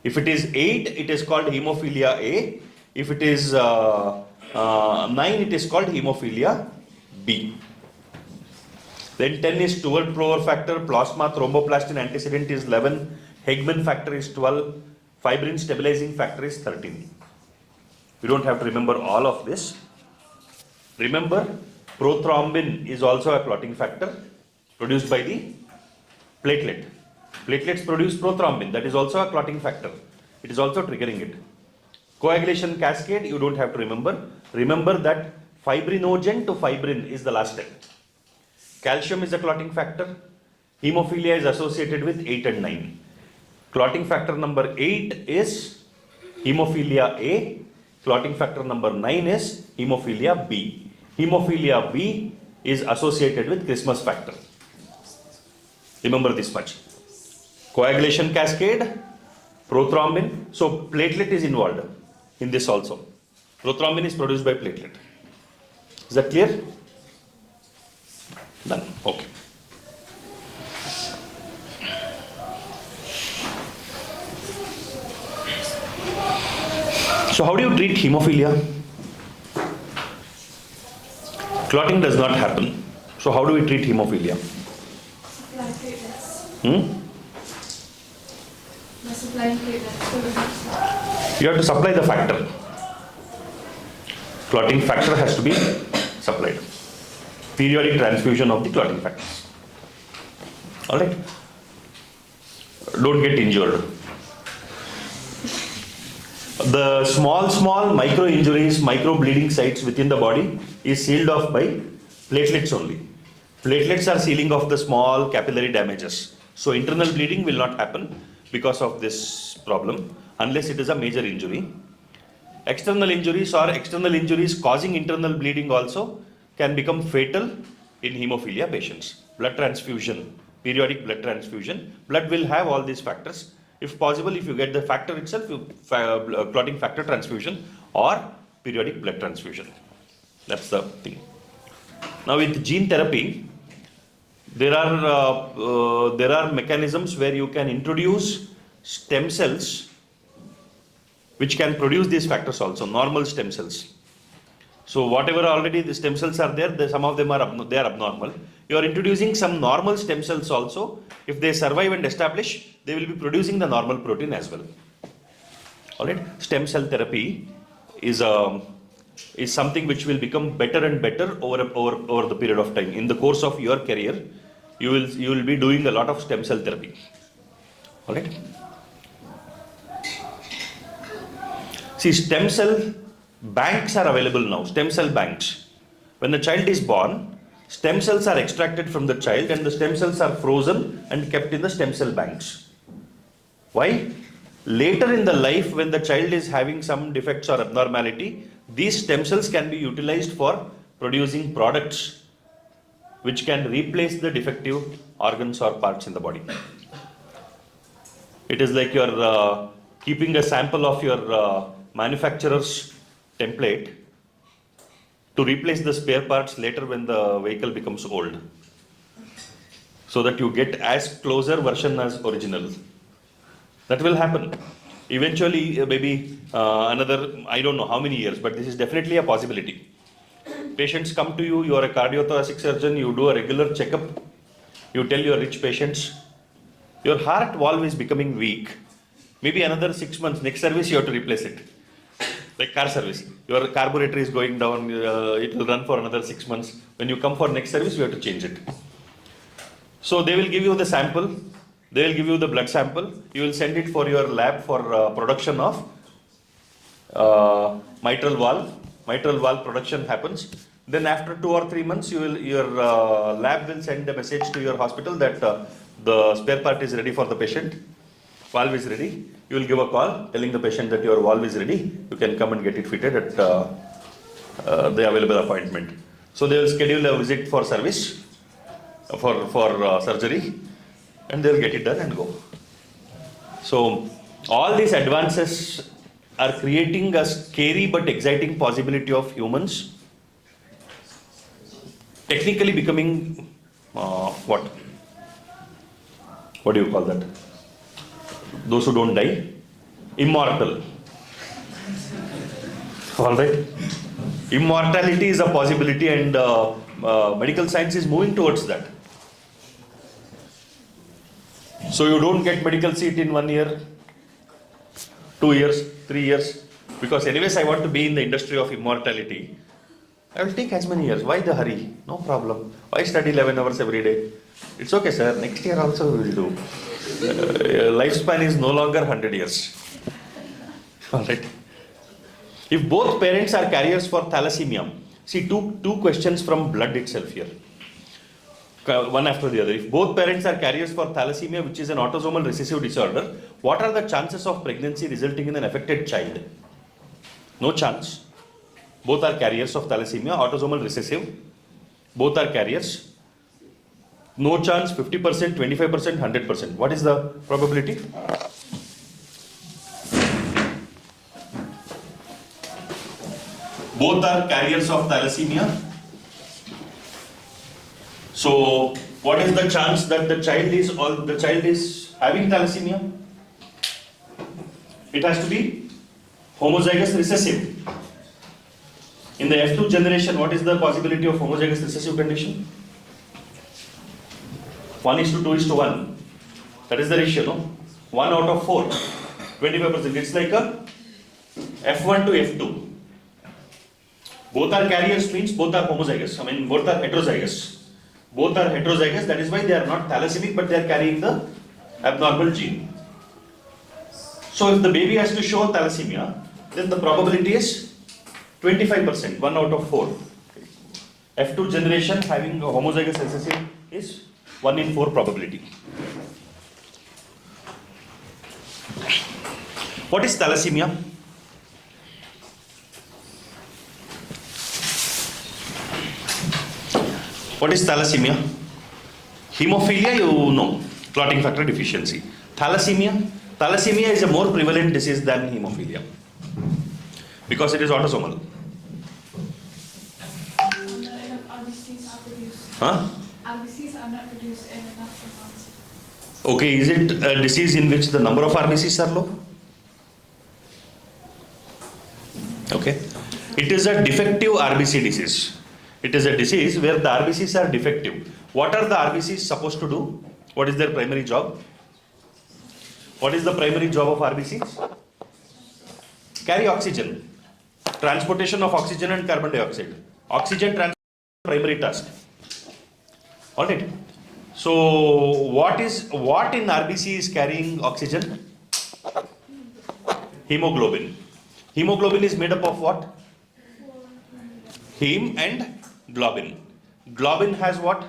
If it is 8, it is called hemophilia A. If it is 9, it is called hemophilia B. Then 10 is Stewart Prower factor, plasma thromboplastin antecedent is 11, Hegman factor is 12, fibrin stabilizing factor is 13. You don't have to remember all of this. Remember, prothrombin is also a clotting factor produced by the platelet. Platelets produce prothrombin, that is also a clotting factor. it is also triggering it. Coagulation cascade, you don't have to remember. Remember that fibrinogen to fibrin is the last step. Calcium is a clotting factor. Hemophilia is associated with 8 and 9. Clotting factor number 8 is hemophilia A. Clotting factor number 9 is hemophilia B. Hemophilia B is associated with Christmas factor. Remember this much. Coagulation cascade, prothrombin. So platelet is involved in this also. Prothrombin is produced by platelet. Is that clear? Done. Okay. So how do you treat hemophilia? Clotting does not happen. So how do we treat hemophilia? Supply platelets. Hmm? The supplying platelets to the hospital. You have to supply the factor. Clotting factor has to be supplied. Periodic transfusion of the clotting factors. Alright? Don't get injured. The small micro injuries, micro bleeding sites within the body is sealed off by platelets only. Platelets are sealing off the small capillary damages. So internal bleeding will not happen because of this problem unless it is a major injury. External injuries or external injuries causing internal bleeding also can become fatal in hemophilia patients. Blood transfusion, periodic blood transfusion. Blood will have all these factors. If possible, if you get the factor itself, clotting factor transfusion or periodic blood transfusion. That's the thing. Now with gene therapy, there are mechanisms where you can introduce stem cells which can produce these factors also, normal stem cells. So whatever already the stem cells are there, some of them are abnormal. You are introducing some normal stem cells also. If they survive and establish, they will be producing the normal protein as well. Alright, stem cell therapy is something which will become better and better over the period of time. In the course of your career, you will be doing a lot of stem cell therapy. Alright. See, stem cell banks are available now, stem cell banks. When the child is born, stem cells are extracted from the child and the stem cells are frozen and kept in the stem cell banks. Why? Later in the life, when the child is having some defects or abnormality, these stem cells can be utilized for producing products which can replace the defective organs or parts in the body. It is like you're keeping a sample of your manufacturer's template to replace the spare parts later when the vehicle becomes old, so that you get as closer version as original. That will happen eventually, maybe another, I don't know how many years, but this is definitely a possibility. Patients come to you, you are a cardiothoracic surgeon, you do a regular checkup, you tell your rich patients, your heart valve is becoming weak, maybe another 6 months, next service you have to replace it. Like car service, your carburetor is going down, it will run for another 6 months. When you come for next service, you have to change it. So they will give you the sample, they will give you the blood sample, you will send it for your lab for production of mitral valve. Mitral valve production happens. Then after 2 or 3 months, your lab will send a message to your hospital that the spare part is ready for the patient. Valve is ready. You will give a call telling the patient that your valve is ready. You can come and get it fitted at the available appointment. So they will schedule a visit for service, for surgery, and they will get it done and go. So all these advances are creating a scary but exciting possibility of humans technically becoming what do you call that? Those who don't die, immortal. All right. Immortality is a possibility, and medical science is moving towards that. So you don't get medical seat in 1 year, 2 years, 3 years, because anyways I want to be in the industry of immortality. I will take as many years. Why the hurry? No problem. Why study 11 hours every day? It's okay, sir. Next year also we will do. Lifespan is no longer 100 years. Alright. If both parents are carriers for thalassemia, see two questions from blood itself here. One after the other. If both parents are carriers for thalassemia, which is an autosomal recessive disorder, what are the chances of pregnancy resulting in an affected child? No chance. Both are carriers of thalassemia, autosomal recessive. Both are carriers. No chance, 50%, 25%, 100%. What is the probability? Both are carriers of thalassemia. So, what is the chance that the child is having thalassemia? It has to be homozygous recessive. In the F2 generation, what is the possibility of homozygous recessive condition? 1:2:1. That is the ratio, no? 1 out of 4, 25%. It's like a F1 to F2. Both are carriers means both are homozygous. I mean, both are heterozygous. Both are heterozygous, that is why they are not thalassemic, but they are carrying the abnormal gene. So if the baby has to show thalassemia, then the probability is 25%, 1 out of 4. F2 generation having a homozygous recessive is 1 in 4 probability. What is thalassemia? What is thalassemia? Hemophilia, you know, clotting factor deficiency. Thalassemia? Thalassemia is a more prevalent disease than hemophilia because it is autosomal. Not enough RBCs are produced. Huh? RBCs are not produced in enough amounts. Okay, is it a disease in which the number of RBCs are low? Okay. It is a defective RBC disease. It is a disease where the RBCs are defective. What are the RBCs supposed to do? What is their primary job? What is the primary job of RBCs? Carry oxygen. Transportation of oxygen and carbon dioxide. Oxygen transport is the primary task. Alright. So what in RBC is carrying oxygen? Hemoglobin. Hemoglobin is made up of what? Heme and globin. Globin has what?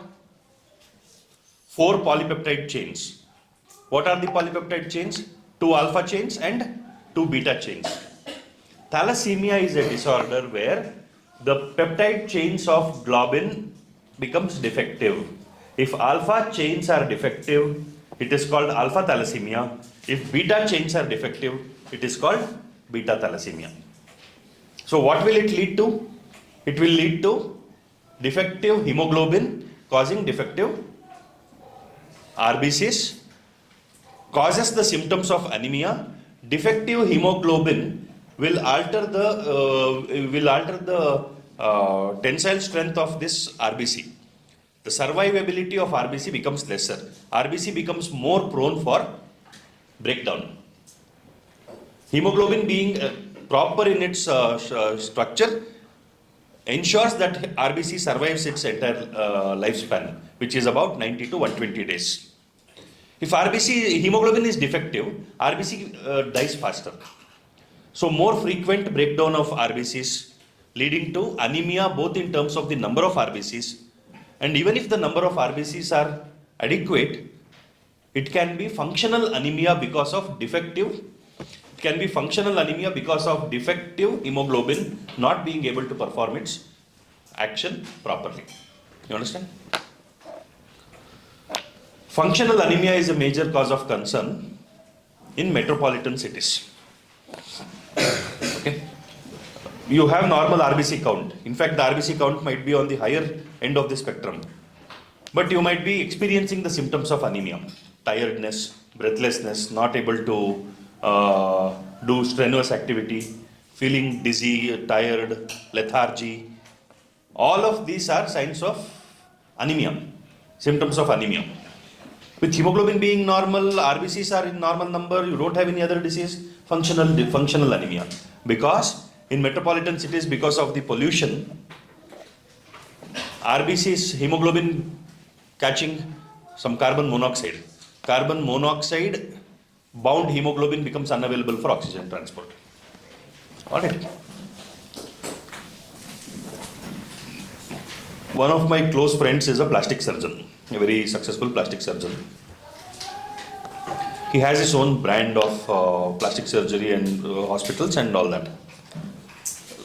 4 polypeptide chains. What are the polypeptide chains? 2 alpha chains and 2 beta chains. Thalassemia is a disorder where the peptide chains of globin becomes defective. If alpha chains are defective, it is called alpha thalassemia. If beta chains are defective, it is called beta thalassemia. So what will it lead to? It will lead to defective hemoglobin causing defective RBCs, causes the symptoms of anemia. Defective hemoglobin will alter the tensile strength of this RBC. The survivability of RBC becomes lesser. RBC becomes more prone for breakdown. Hemoglobin being proper in its structure ensures that RBC survives its entire lifespan, which is about 90 to 120 days. If hemoglobin is defective, RBC dies faster. So more frequent breakdown of RBCs leading to anemia both in terms of the number of RBCs, and even if the number of RBCs are adequate, it can be functional anemia because of defective hemoglobin not being able to perform its action properly. You understand? Functional anemia is a major cause of concern in metropolitan cities. Okay. You have normal RBC count. In fact, the RBC count might be on the higher end of the spectrum. But you might be experiencing the symptoms of anemia. Tiredness, breathlessness, not able to do strenuous activity, feeling dizzy, tired, lethargy. All of these are signs of anemia, symptoms of anemia. With hemoglobin being normal, RBCs are in normal number, you don't have any other disease, functional anemia. Because in metropolitan cities, because of the pollution, RBCs, hemoglobin catching some carbon monoxide. Carbon monoxide bound hemoglobin becomes unavailable for oxygen transport. Alright. One of my close friends is a plastic surgeon, a very successful plastic surgeon. He has his own brand of plastic surgery and hospitals and all that.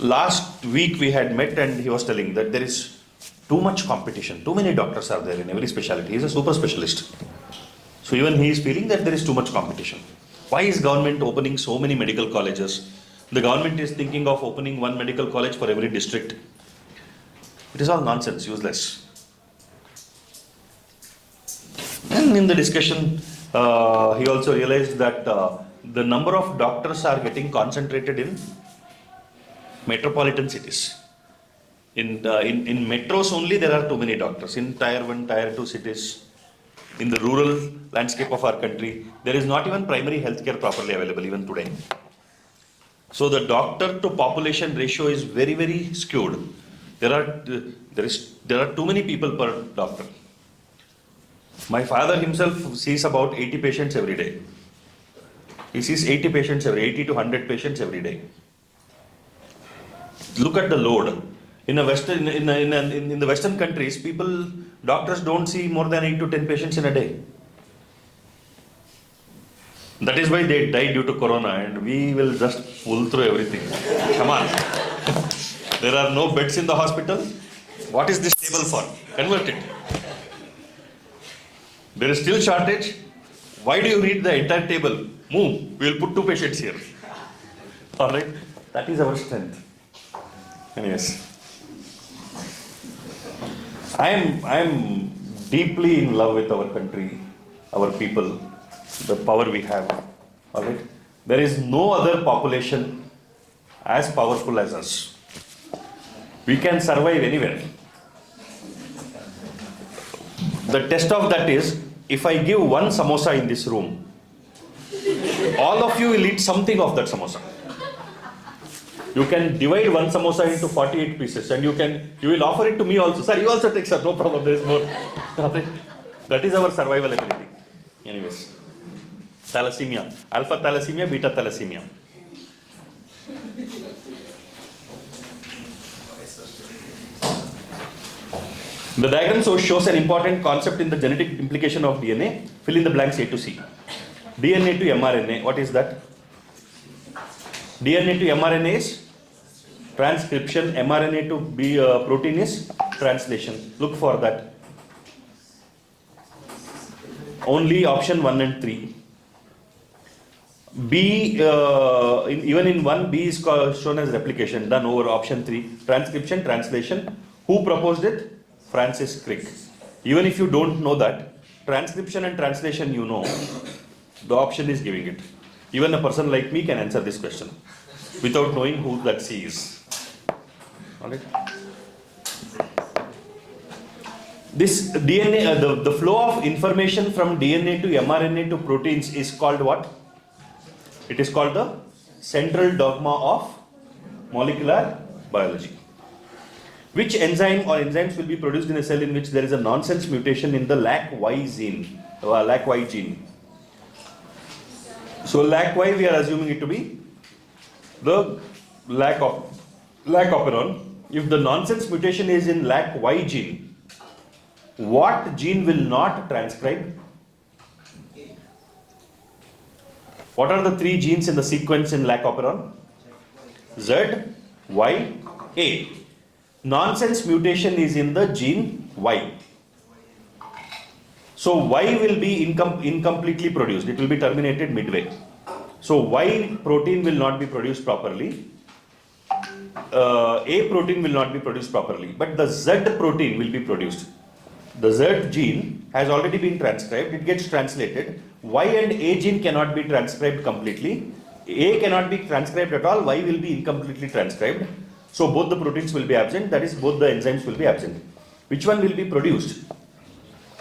Last week we had met and he was telling that there is too much competition, too many doctors are there in every specialty. He is a super specialist. So even he is feeling that there is too much competition. Why is government opening so many medical colleges? The government is thinking of opening one medical college for every district. It is all nonsense, useless. And in the discussion, he also realized that the number of doctors are getting concentrated in metropolitan cities. In metros only there are too many doctors. In tier 1, tier 2 cities, in the rural landscape of our country, there is not even primary healthcare properly available even today. So the doctor to population ratio is very, very skewed. There are too many people per doctor. My father himself sees about 80 patients every day. He sees 80 to 100 patients every day. Look at the load. In the Western countries, doctors don't see more than 8 to 10 patients in a day. That is why they die due to corona, and we will just pull through everything. Come on. There are no beds in the hospital. What is this table for? Convert it. There is still shortage. Why do you need the entire table? Move. We will put 2 patients here. Alright? That is our strength. Anyways. I am deeply in love with our country, our people, the power we have. Alright? There is no other population as powerful as us. We can survive anywhere. The test of that is, if I give one samosa in this room, all of you will eat something of that samosa. You can divide one samosa into 48 pieces and you will offer it to me also. Sir, you also take, sir, no problem, there is more. That is our survival ability. Anyways, thalassemia, alpha thalassemia, beta thalassemia. The diagram shows an important concept in the genetic implication of DNA. Fill in the blanks A to C. DNA to mRNA, what is that? DNA to mRNA is transcription, mRNA to protein is translation. Look for that. Only option 1 and 3. B, even in 1, B is shown as replication, done over option 3. Transcription, translation. Who proposed it? Francis Crick. Even if you don't know that, transcription and translation you know, the option is giving it. Even a person like me can answer this question without knowing who that C is. Alright. This DNA, the flow of information from DNA to mRNA to proteins is called what? It is called the central dogma of molecular biology. Which enzyme or enzymes will be produced in a cell in which there is a nonsense mutation in the LAC-Y gene? LAC-Y gene. So LAC-Y we are assuming it to be the lack operon. If the nonsense mutation is in LAC-Y gene, what gene will not transcribe? What are the 3 genes in the sequence in lac operon? Z, Y, A. Nonsense mutation is in the gene Y. So Y will be incompletely produced. It will be terminated midway. So Y protein will not be produced properly. A protein will not be produced properly. But the Z protein will be produced. The Z gene has already been transcribed. It gets translated. Y and A gene cannot be transcribed completely. A cannot be transcribed at all. Y will be incompletely transcribed. So both the proteins will be absent, that is both the enzymes will be absent. Which one will be produced?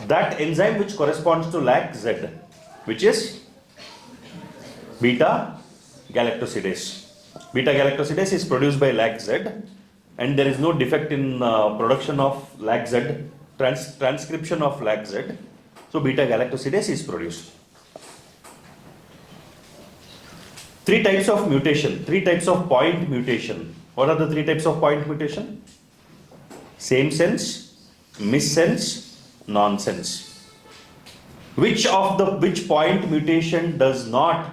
That enzyme which corresponds to LAC-Z, which is beta galactosidase. Beta galactosidase is produced by LAC-Z and there is no defect in production of LAC-Z, transcription of LAC-Z. So beta galactosidase is produced. Three types of mutation, three types of point mutation. What are the three types of point mutation? Same sense, missense, nonsense. Which point mutation does not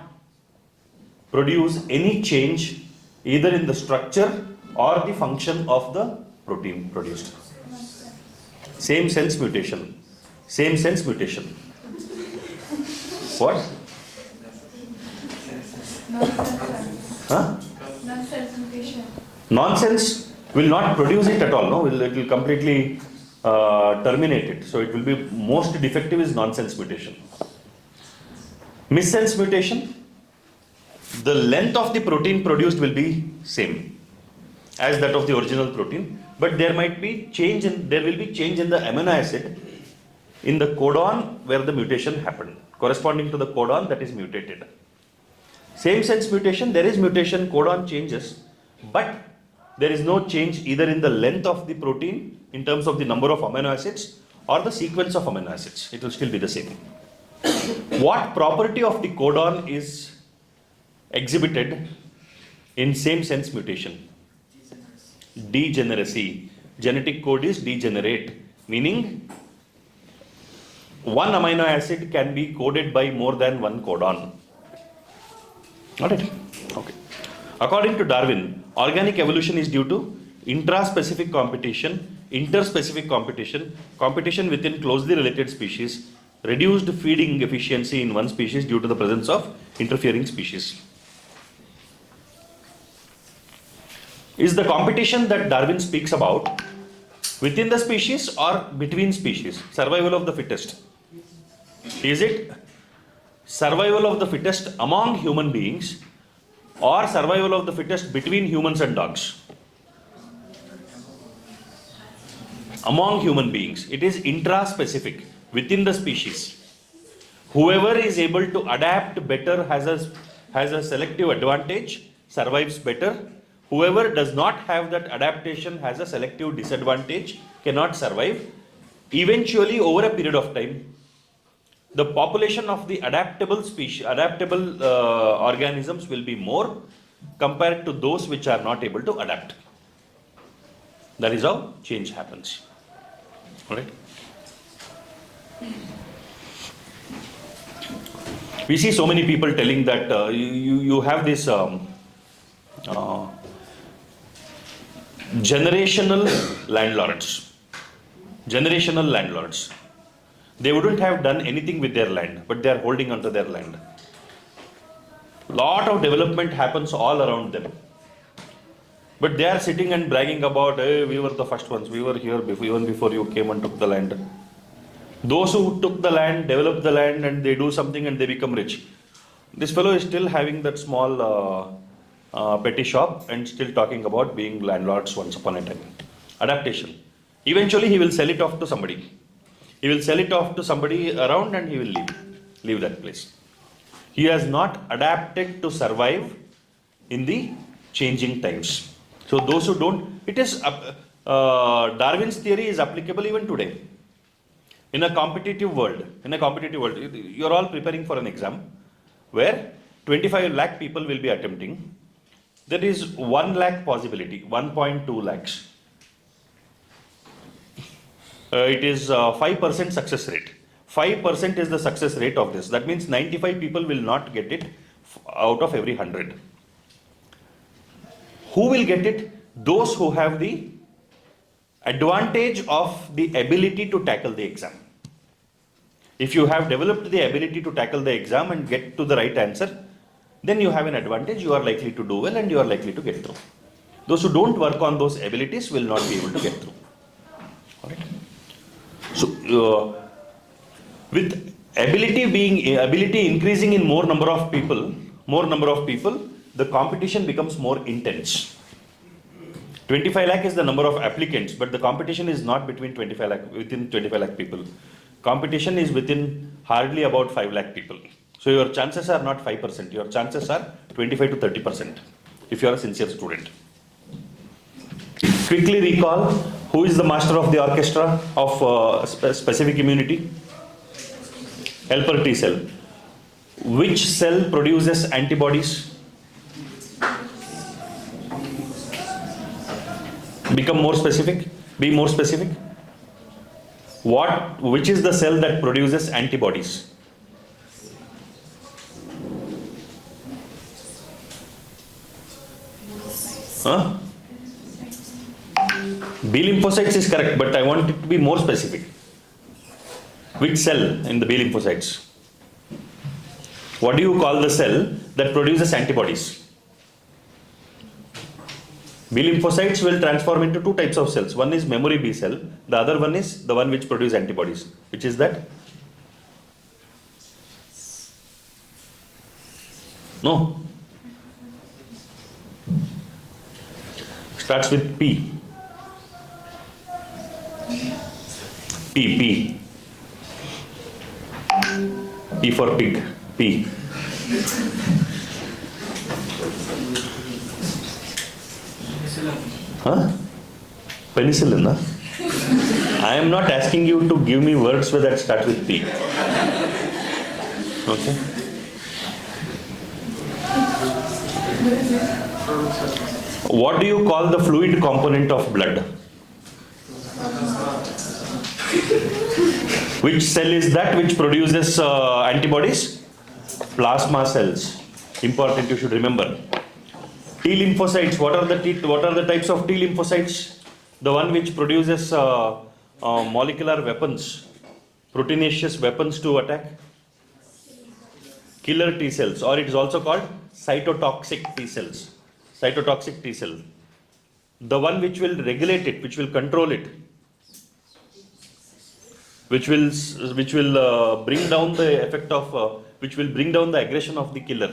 produce any change either in the structure or the function of the protein produced? Same sense mutation. Same sense mutation. What? Nonsense. Huh? Nonsense mutation. Nonsense will not produce it at all. No, it will completely terminate it. So it will be most defective is nonsense mutation. Missense mutation. The length of the protein produced will be same as that of the original protein, but there might be change in there will be change in the amino acid in the codon where the mutation happened, corresponding to the codon that is mutated. Same sense mutation, there is mutation, codon changes, but there is no change either in the length of the protein in terms of the number of amino acids or the sequence of amino acids. It will still be the same. What property of the codon is exhibited in same sense mutation? Degeneracy. Genetic code is degenerate, meaning one amino acid can be coded by more than one codon. Got it? Okay. According to Darwin, organic evolution is due to intraspecific competition, interspecific competition, competition within closely related species, reduced feeding efficiency in one species due to the presence of interfering species. Is the competition that Darwin speaks about within the species or between species? Survival of the fittest. Is it survival of the fittest among human beings or survival of the fittest between humans and dogs? Among human beings. It is intraspecific, within the species. Whoever is able to adapt better has a selective advantage, survives better. Whoever does not have that adaptation has a selective disadvantage, cannot survive. Eventually, over a period of time, the population of the adaptable organisms will be more compared to those which are not able to adapt. That is how change happens. All right. We see so many people telling that you have this generational landlords. Generational landlords. They wouldn't have done anything with their land, but they are holding onto their land. Lot of development happens all around them. But they are sitting and bragging about, hey, we were the first ones, we were here even before you came and took the land. Those who took the land, develop the land, and they do something and they become rich. This fellow is still having that small petty shop and still talking about being landlords once upon a time. Adaptation. Eventually he will sell it off to somebody. He will sell it off to somebody around and he will leave that place. He has not adapted to survive in the changing times. So those who don't, it is, Darwin's theory is applicable even today. In a competitive world, you are all preparing for an exam where 25 lakh people will be attempting. There is 1 lakh possibility, 1.2 lakhs. It is 5% success rate. 5% is the success rate of this. That means 95 people will not get it out of every 100. Who will get it? Those who have the advantage of the ability to tackle the exam. If you have developed the ability to tackle the exam and get to the right answer, then you have an advantage, you are likely to do well and you are likely to get through. Those who don't work on those abilities will not be able to get through. Alright. So, with ability increasing in more number of people, the competition becomes more intense. 25 lakh is the number of applicants, but the competition is not between 25 lakh, within 25 lakh people. Competition is within hardly about 5 lakh people. So your chances are not 5%, your chances are 25 to 30% if you are a sincere student. Quickly recall, who is the master of the orchestra of specific immunity? Helper T cell. Which cell produces antibodies? Become more specific. Be more specific. Which is the cell that produces antibodies? Huh? B lymphocytes is correct, but I want it to be more specific. Which cell in the B lymphocytes? What do you call the cell that produces antibodies? B lymphocytes will transform into two types of cells. One is memory B cell, the other one is the one which produces antibodies. Which is that? No. Starts with P. P. P for pig. P. Huh? Penicillin, huh? I am not asking you to give me words that start with P. Okay? What do you call the fluid component of blood? Which cell is that which produces antibodies? Plasma cells. Important, you should remember. T lymphocytes. What are the types of T lymphocytes? The one which produces molecular weapons, proteinaceous weapons to attack. Killer T cells, or it is also called cytotoxic T cells. Cytotoxic T cell. The one which will regulate it, which will control it, which will bring down the effect of, which will bring down the aggression of the killer.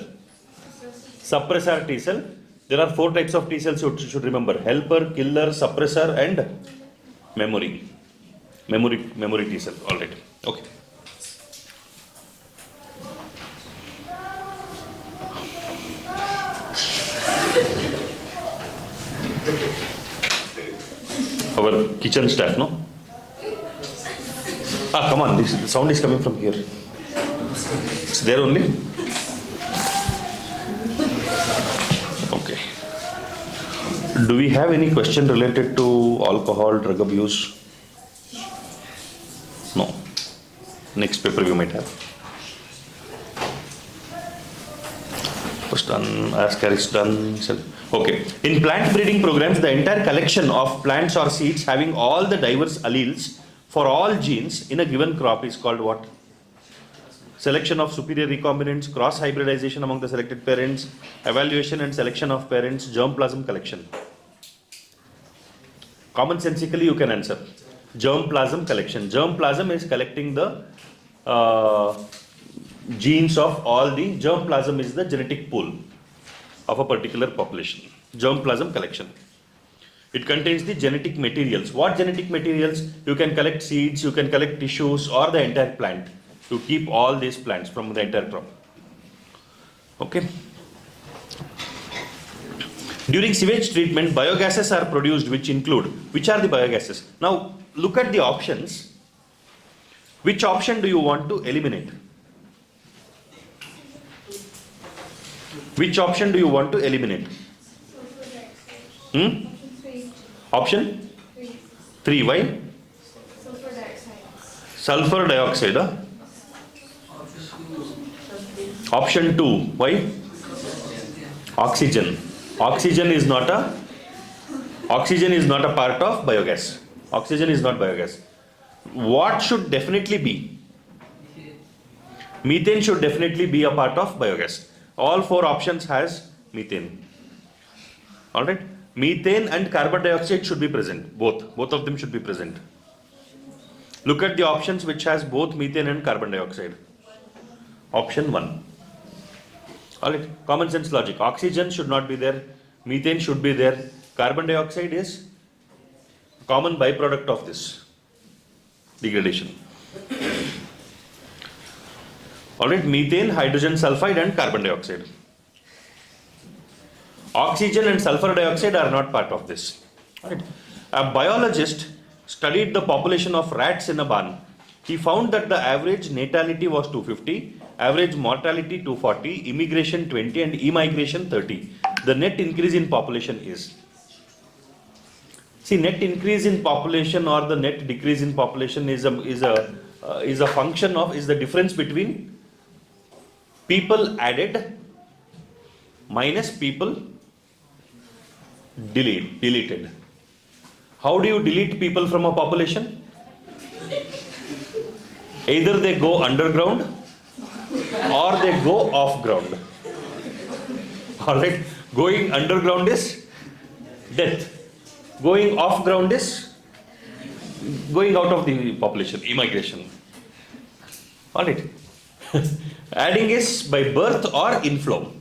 Suppressor T cell. There are 4 types of T cells you should remember: helper, killer, suppressor, and memory. Memory T cell. All right. Okay. Our kitchen staff, no? Come on, the sound is coming from here. It's there only? Okay. Do we have any question related to alcohol, drug abuse? No. Next paper we might have. First done, ascaris done. Okay. In plant breeding programs, the entire collection of plants or seeds having all the diverse alleles for all genes in a given crop is called what? Selection of superior recombinants, cross hybridization among the selected parents, evaluation and selection of parents, germplasm collection. Commonsensically you can answer. Germplasm collection. Germplasm is collecting the genes of all the, germplasm is the genetic pool of a particular population. Germplasm collection. It contains the genetic materials. What genetic materials? You can collect seeds, you can collect tissues or the entire plant to keep all these plants from the entire crop. Okay. During sewage treatment, biogases are produced which include, which are the biogases? Now look at the options. Which option do you want to eliminate? Which option do you want to eliminate? Option 3. Why? Sulfur dioxide. Option 2. Why? Oxygen. Oxygen is not a part of biogas. Oxygen is not biogas. What should definitely be? Methane should definitely be a part of biogas. All 4 options has methane. Alright. Methane and carbon dioxide should be present. Both of them should be present. Look at the options which has both methane and carbon dioxide. Option 1. Alright. Common sense logic. Oxygen should not be there. Methane should be there. Carbon dioxide is a common byproduct of this degradation. Alright, methane, hydrogen sulfide and carbon dioxide. Oxygen and sulfur dioxide are not part of this. Alright. A biologist studied the population of rats in a barn. He found that the average natality was 250, average mortality 240, immigration 20 and immigration 30. The net increase in population is. See, net increase in population or the net decrease in population is a function of, is the difference between people added minus people deleted. How do you delete people from a population? Either they go underground or they go off ground. Alright, going underground is death. Going off ground is going out of the population, immigration. Alright. Adding is by birth or inflow.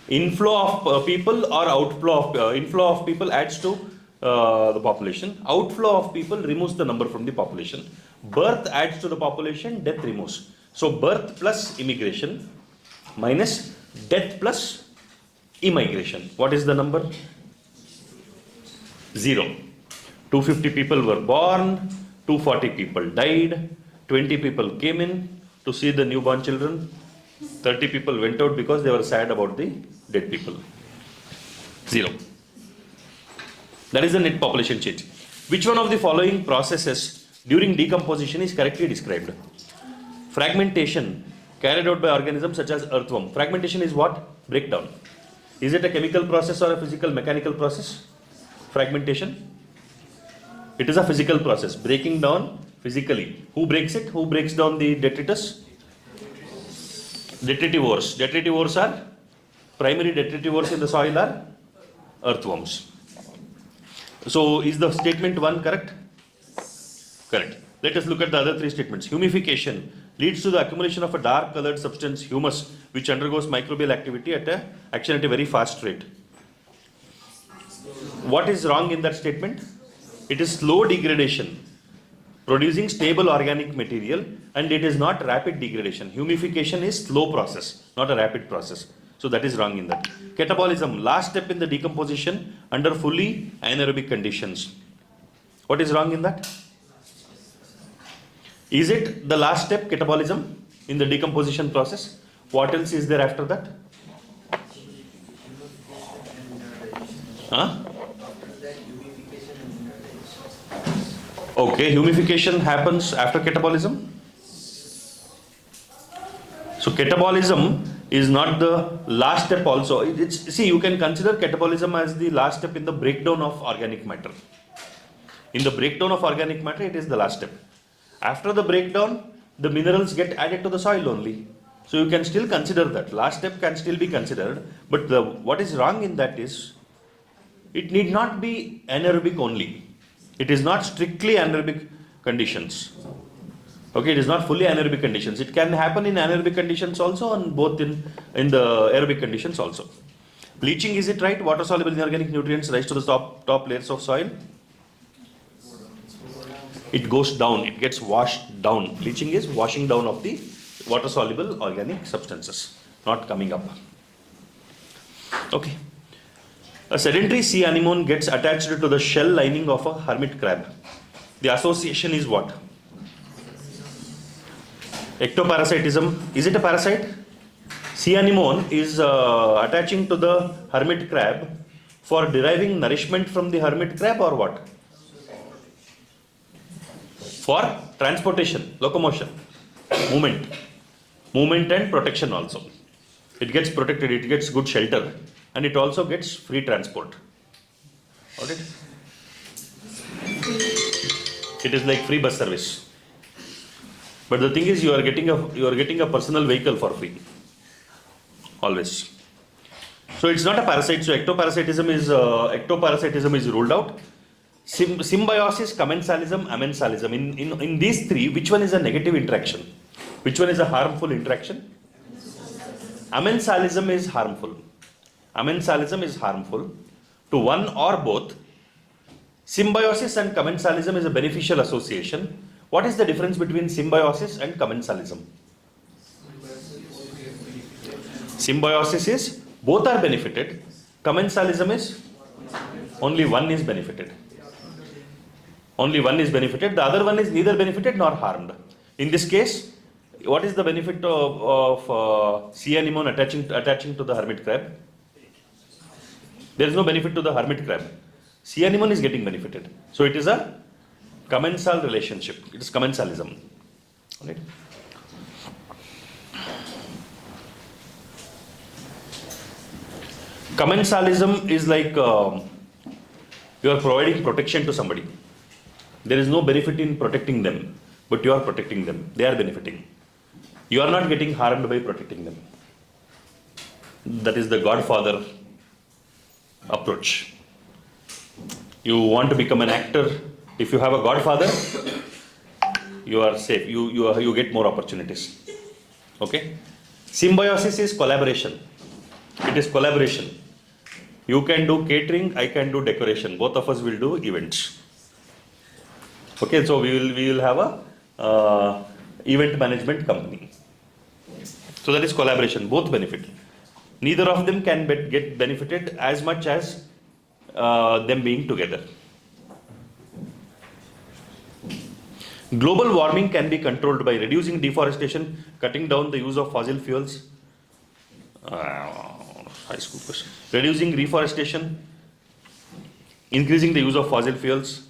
Inflow of people or outflow of inflow of people adds to the population. Outflow of people removes the number from the population. Birth adds to the population, death removes. So birth plus immigration minus death plus immigration. What is the number? 0. 250 people were born, 240 people died, 20 people came in to see the newborn children, 30 people went out because they were sad about the dead people. 0. That is the net population change. Which one of the following processes during decomposition is correctly described? Fragmentation carried out by organisms such as earthworm. Fragmentation is what? Breakdown. Is it a chemical process or a physical mechanical process? Fragmentation? It is a physical process. Breaking down physically. Who breaks it? Who breaks down the detritus? Detritivores. Detritivores are primary detritivores in the soil are earthworms. So is the statement 1 correct? Correct. Let us look at the other 3 statements. Humification leads to the accumulation of a dark colored substance, humus, which undergoes microbial activity at a very fast rate. What is wrong in that statement? It is slow degradation, producing stable organic material, and it is not rapid degradation. Humification is slow process, not a rapid process. So that is wrong in that. Catabolism, last step in the decomposition under fully anaerobic conditions. What is wrong in that? Is it the last step, catabolism, in the decomposition process? What else is there after that? Huh? Okay, humification happens after catabolism. So catabolism is not the last step also. See, you can consider catabolism as the last step in the breakdown of organic matter. In the breakdown of organic matter, it is the last step. After the breakdown, the minerals get added to the soil only. So you can still consider that. Last step can still be considered. But what is wrong in that is, it need not be anaerobic only. It is not strictly anaerobic conditions. Okay, it is not fully anaerobic conditions. It can happen in anaerobic conditions also and both in the aerobic conditions also. Leaching, is it right? Water soluble inorganic nutrients rise to the top layers of soil. It goes down, it gets washed down. Leaching is washing down of the water soluble organic substances, not coming up. Okay. A sedentary sea anemone gets attached to the shell lining of a hermit crab. The association is what? Ectoparasitism. Is it a parasite? Sea anemone is attaching to the hermit crab for deriving nourishment from the hermit crab or what? For transportation, locomotion, movement and protection also. It gets protected, it gets good shelter, and it also gets free transport. Got it? It is like free bus service. But the thing is, you are getting a personal vehicle for free. Always. So it's not a parasite. So ectoparasitism is ruled out. Symbiosis, commensalism, amensalism. In these 3, which one is a negative interaction? Which one is a harmful interaction? Amensalism is harmful. Amensalism is harmful to one or both. Symbiosis and commensalism is a beneficial association. What is the difference between symbiosis and commensalism? Symbiosis is both are benefited. Commensalism is only one is benefited. Only one is benefited. The other one is neither benefited nor harmed. In this case, what is the benefit of sea anemone attaching to the hermit crab? There is no benefit to the hermit crab. Sea anemone is getting benefited. So it is a commensal relationship. It is commensalism. Right? Commensalism is like you are providing protection to somebody. There is no benefit in protecting them, but you are protecting them. They are benefiting. You are not getting harmed by protecting them. That is the Godfather approach. You want to become an actor. If you have a Godfather, you are safe. You get more opportunities. Okay? Symbiosis is collaboration. It is collaboration. You can do catering, I can do decoration. Both of us will do events. Okay, so we will have a event management company. So that is collaboration. Both benefit. Neither of them can get benefited as much as them being together. Global warming can be controlled by reducing deforestation, cutting down the use of fossil fuels. High school question. Reducing reforestation, increasing the use of fossil fuels,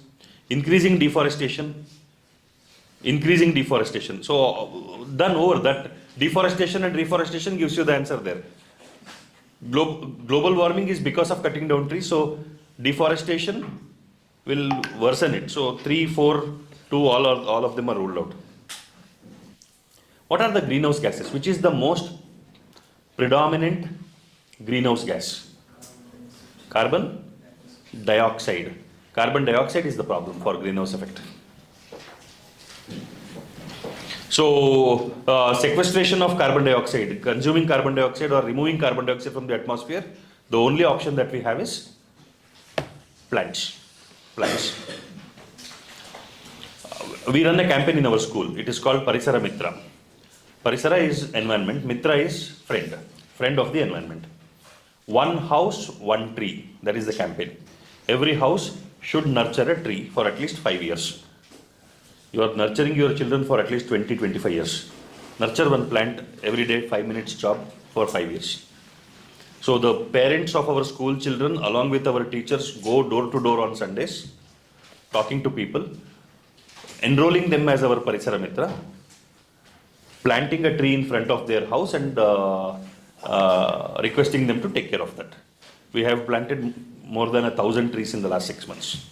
increasing deforestation. So done over that. Deforestation and reforestation gives you the answer there. Global warming is because of cutting down trees, so deforestation will worsen it. So 3, 4, 2, all of them are ruled out. What are the greenhouse gases? Which is the most predominant greenhouse gas? Carbon dioxide. Carbon dioxide is the problem for greenhouse effect. So sequestration of carbon dioxide, consuming carbon dioxide or removing carbon dioxide from the atmosphere, the only option that we have is plants. We run a campaign in our school. It is called Parisara Mitra. Parisara is environment, Mitra is friend of the environment. One house, one tree. That is the campaign. Every house should nurture a tree for at least 5 years. You are nurturing your children for at least 20-25 years. Nurture one plant every day, 5 minutes job for 5 years. So the parents of our school children along with our teachers go door to door on Sundays, talking to people, enrolling them as our Parisara Mitra, planting a tree in front of their house and requesting them to take care of that. We have planted more than 1,000 trees in the last 6 months.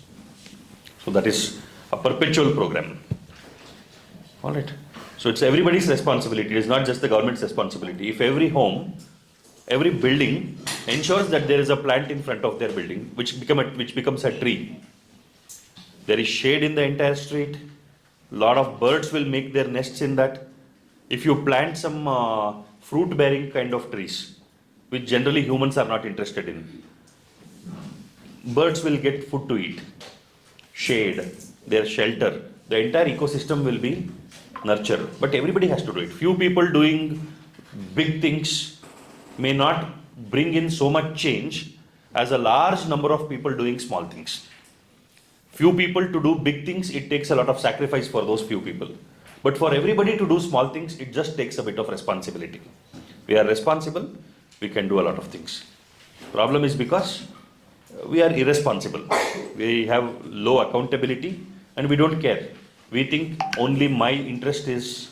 So that is a perpetual program. All right. So it's everybody's responsibility. It is not just the government's responsibility. If every home, every building ensures that there is a plant in front of their building, which becomes a tree, there is shade in the entire street. Lot of birds will make their nests in that. If you plant some fruit-bearing kind of trees, which generally humans are not interested in, birds will get food to eat, shade, their shelter. The entire ecosystem will be nurtured. But everybody has to do it. Few people doing big things may not bring in so much change as a large number of people doing small things. Few people to do big things, it takes a lot of sacrifice for those few people. But for everybody to do small things, it just takes a bit of responsibility. We are responsible, we can do a lot of things. Problem is because we are irresponsible. We have low accountability and we don't care. We think only my interest is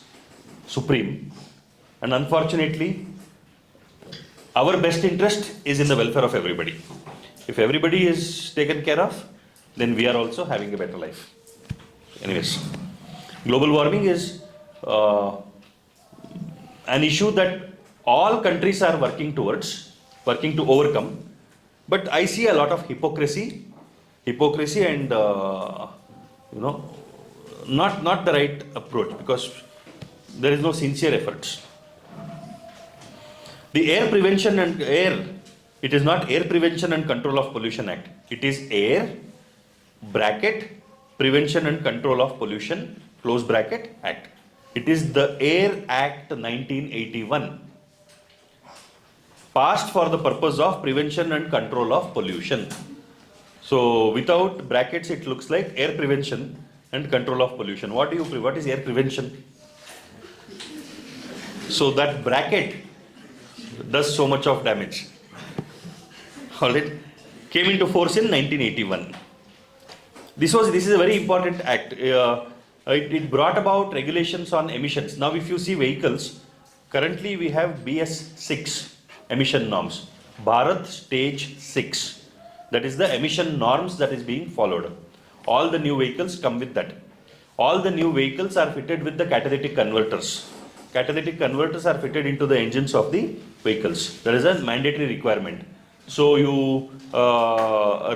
supreme. And unfortunately, our best interest is in the welfare of everybody. If everybody is taken care of, then we are also having a better life. Anyways, global warming is an issue that all countries are working to overcome. But I see a lot of hypocrisy and not the right approach, because there is no sincere efforts. The it is not Air Prevention and Control of Pollution Act. It is Air Prevention and Control of Pollution Act. It is the Air Act 1981, passed for the purpose of prevention and control of pollution. So without brackets, it looks like Air Prevention and Control of Pollution. What is air prevention? So that bracket does so much of damage. Alright. came into force in 1981. This is a very important act. It brought about regulations on emissions. Now, if you see vehicles, currently we have BS6 emission norms, Bharat Stage 6. That is the emission norms that is being followed. All the new vehicles come with that. All the new vehicles are fitted with the catalytic converters. Catalytic converters are fitted into the engines of the vehicles. That is a mandatory requirement. So you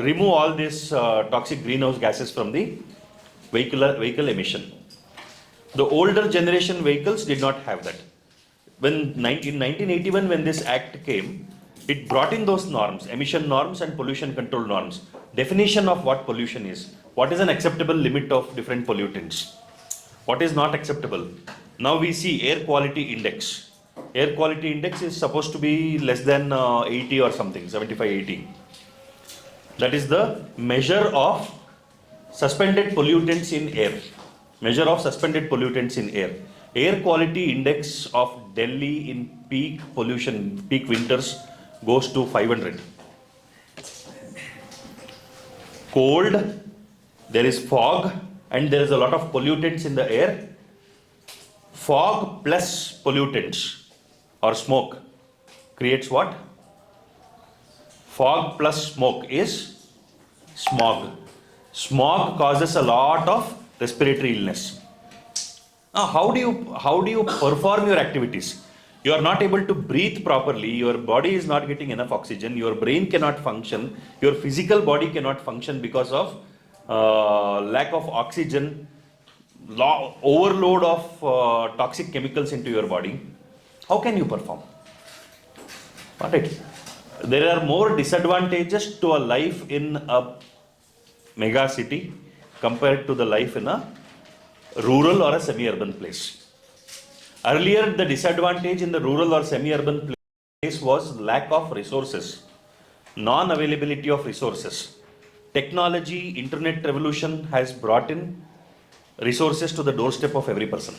remove all these toxic greenhouse gases from the vehicle emission. The older generation vehicles did not have that. In 1981, when this act came, it brought in those norms, emission norms and pollution control norms. Definition of what pollution is. What is an acceptable limit of different pollutants? What is not acceptable? Now we see air quality index. Air quality index is supposed to be less than 80 or something, 75, 80. That is the measure of suspended pollutants in air. Measure of suspended pollutants in air. Air quality index of Delhi in peak pollution, peak winters goes to 500. Cold, there is fog, and there is a lot of pollutants in the air. Fog plus pollutants or smoke creates what? Fog plus smoke is smog. Smog causes a lot of respiratory illness. Now, how do you perform your activities? You are not able to breathe properly, your body is not getting enough oxygen, your brain cannot function, your physical body cannot function because of lack of oxygen, overload of toxic chemicals into your body. How can you perform? Alright. There are more disadvantages to a life in a mega city compared to the life in a rural or a semi-urban place. Earlier, the disadvantage in the rural or semi-urban place was lack of resources, non-availability of resources. Technology, internet revolution has brought in resources to the doorstep of every person.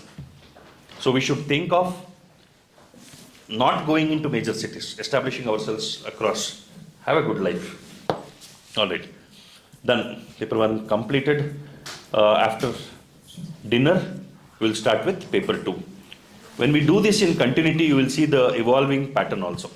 So we should think of not going into major cities, establishing ourselves across. Have a good life. All right. Done. Paper 1 completed. After dinner, we'll start with paper 2. When we do this in continuity, you will see the evolving pattern also.